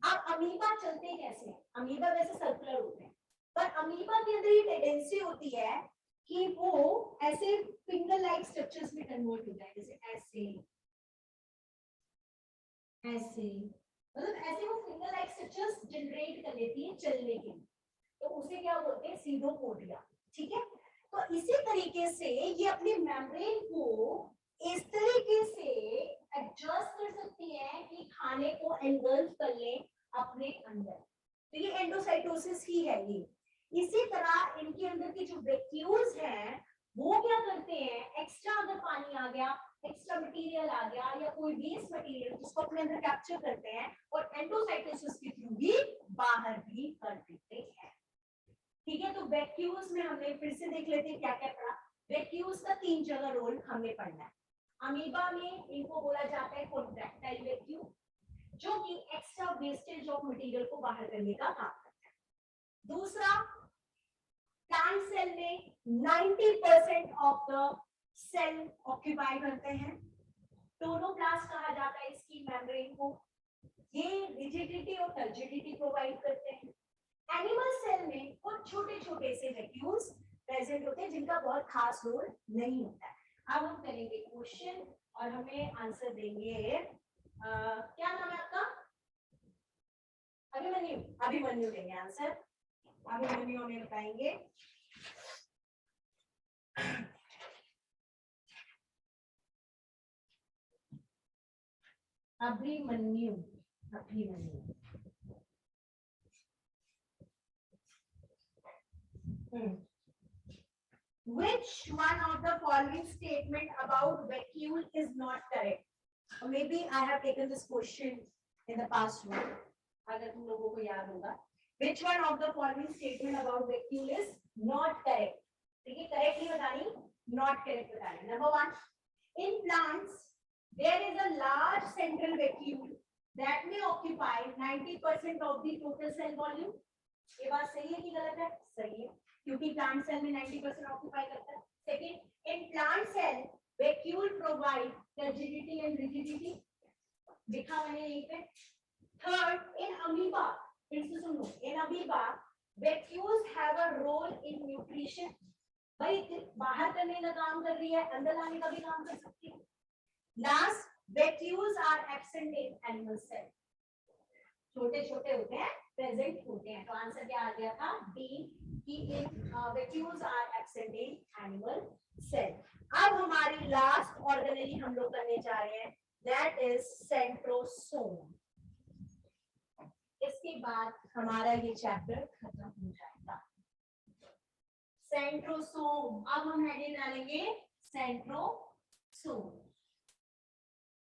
अब अमीबा चलते कैसे हैं? अमीबा वैसे सर्कुलर होते हैं, पर अमीबा के अंदर ये टेंडेंसी होती है कि वो ऐसे फिंगर लाइक स्ट्रक्चर्स में कन्वर्ट हो जाए, जैसे ऐसे ऐसे, मतलब ऐसे वो फिंगर लाइक स्ट्रक्चर्स जनरेट कर लेती है चलने के लिए, तो उसे क्या बोलते हैं? सीडोपोडिया। ठीक है, तो इसी तरीके से ये अपने मेम्ब्रेन को इस तरीके से एडजस्ट कर सकती है कि खाने को एंगल्फ कर ले अपने अंदर, तो ये एंडोसाइटोसिस ही है ये। इसी तरह इनके अंदर की जो वैक्यूल्स हैं वो क्या करते हैं, एक्स्ट्रा अगर पानी आ गया, एक्स्ट्रा मटेरियल आ गया या कोई वेस्ट मटेरियल, उसको अपने अंदर कैप्चर करते हैं और एंडोसाइटोसिस के थ्रू भी बाहर भी कर देते हैं। ठीक है, तो वैक्यूल्स में हमने फिर से देख लेते हैं क्या क्या पढ़ा। वैक्यूल्स का 3 जगह रोल हमें पढ़ना है। अमीबा में इनको बोला जाता है कॉन्ट्रैक्टाइल वैक्यूल, जो कि एक्स्ट्रा वेस्टेज ऑफ मटेरियल को बाहर करने का काम करता है। दूसरा, प्लांट सेल में 90% ऑफ द सेल ऑक्यूपाई करते हैं, टोनोप्लास्ट कहा जाता है इसकी मेम्ब्रेन को, ये रिजिडिटी और टर्जिडिटी प्रोवाइड करते हैं। एनिमल सेल में कुछ छोटे छोटे से वैक्यूल्स प्रेजेंट होते हैं जिनका बहुत खास रोल नहीं होता है। अब हम करेंगे क्वेश्चन और हमें आंसर देंगे। क्या नाम है आपका? अभिमन्यु। अभिमन्यु देंगे आंसर, अभिमन्यु हमें बताएंगे। Abhimanyu, Abhimanyu. Which one of the following statement about vacuole is not correct? Or maybe I have taken this question in the past one. अगर तुम लोगों को याद होगा, which one of the following statement about vacuole is not correct? ठीक है, correct नहीं बतानी, not correct बतानी। Number 1, in plants there is a large central vacuole that may occupy 90% of the total cell volume. ये बात सही है कि गलत है? सही है, क्योंकि प्लांट सेल में 90% ऑक्यूपाई करता है। Second, in plant cell vacuole provide turgidity and rigidity, लिखा मैंने यहीं पे। थर्ड, इन अमीबा, फिर से सुनो, in amoeba vacuoles have a role in nutrition, भाई बाहर करने का काम कर रही है, अंदर लाने का भी काम कर सकती है। Last, vacuoles are absent in animal cell, छोटे छोटे होते हैं, प्रेजेंट होते हैं, तो आंसर क्या आ गया था? डी, कि vacuoles are absent in animal cell. अब हमारी लास्ट ऑर्गेनेली हम लोग करने जा रहे हैं, दैट इज सेंट्रोसोम। इसके बाद हमारा ये चैप्टर खत्म हो जाएगा। सेंट्रोसोम, अब हम हेडिंग डालेंगे सेंट्रोसोम।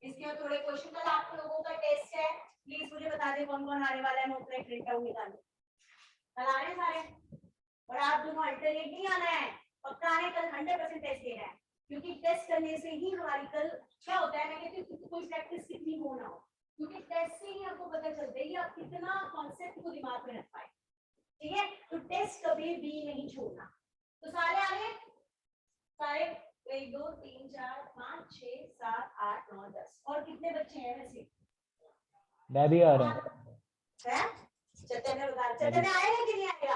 इसके बाद थोड़े क्वेश्चन, कल आप लोगों का टेस्ट है, प्लीज मुझे बता दें कौन कौन आने वाला है, मैं उतना ही प्रिंट आउट निकालूं। कल आ रहे हैं सारे, और आप दोनों अल्टरनेट नहीं आना है, पक्का आने, कल 100% टेस्ट देना है, क्योंकि टेस्ट करने से ही हमारी कल क्या होता है, मैं कहती हूँ कोई प्रैक्टिस कितनी हो ना हो, क्योंकि टेस्ट से ही आपको पता चलता है कि आप कितना कॉन्सेप्ट को दिमाग में रख पाए। ठीक है, तो टेस्ट कभी भी नहीं छोड़ना। तो सारे आ रहे हैं, सारे 1 2 3 4 5 6 7 8 9 10, और कितने बच्चे हैं वैसे? मैं भी आ रहा हूँ। चैतन्य बता, चैतन्य आएगा कि नहीं आएगा?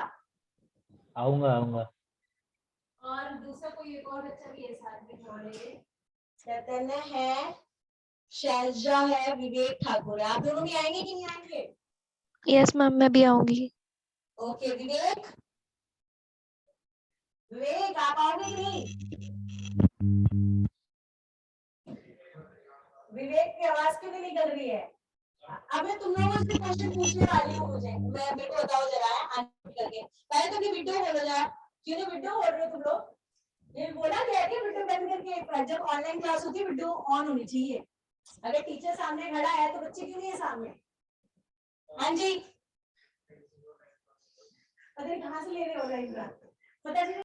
आऊंगा आऊंगा। और दूसरा कोई एक और बच्चा भी है साथ में जोड़े, चैतन्य है, शैलजा है, विवेक ठाकुर है, आप दोनों भी आएंगे कि नहीं आएंगे? यस मैम, मैं भी आऊंगी। ओके, विवेक, विवेक आप आओगे कि नहीं? विवेक की आवाज क्यों नहीं निकल रही है? अब मैं तुम लोगों से क्वेश्चन पूछने वाली हूँ, मुझे मेरे को बताओ जरा, करके पहले तो वीडियो खोलो जरा, क्यों नहीं वीडियो खोल रहे हो तुम लोग? ये बोला गया है कि विंडो बंद करके जब ऑनलाइन क्लास होती है विंडो ऑन होनी चाहिए। अगर टीचर सामने खड़ा है तो बच्चे क्यों नहीं है सामने? हाँ जी, पता नहीं कहाँ से ले रहे हो रहा है, पता नहीं।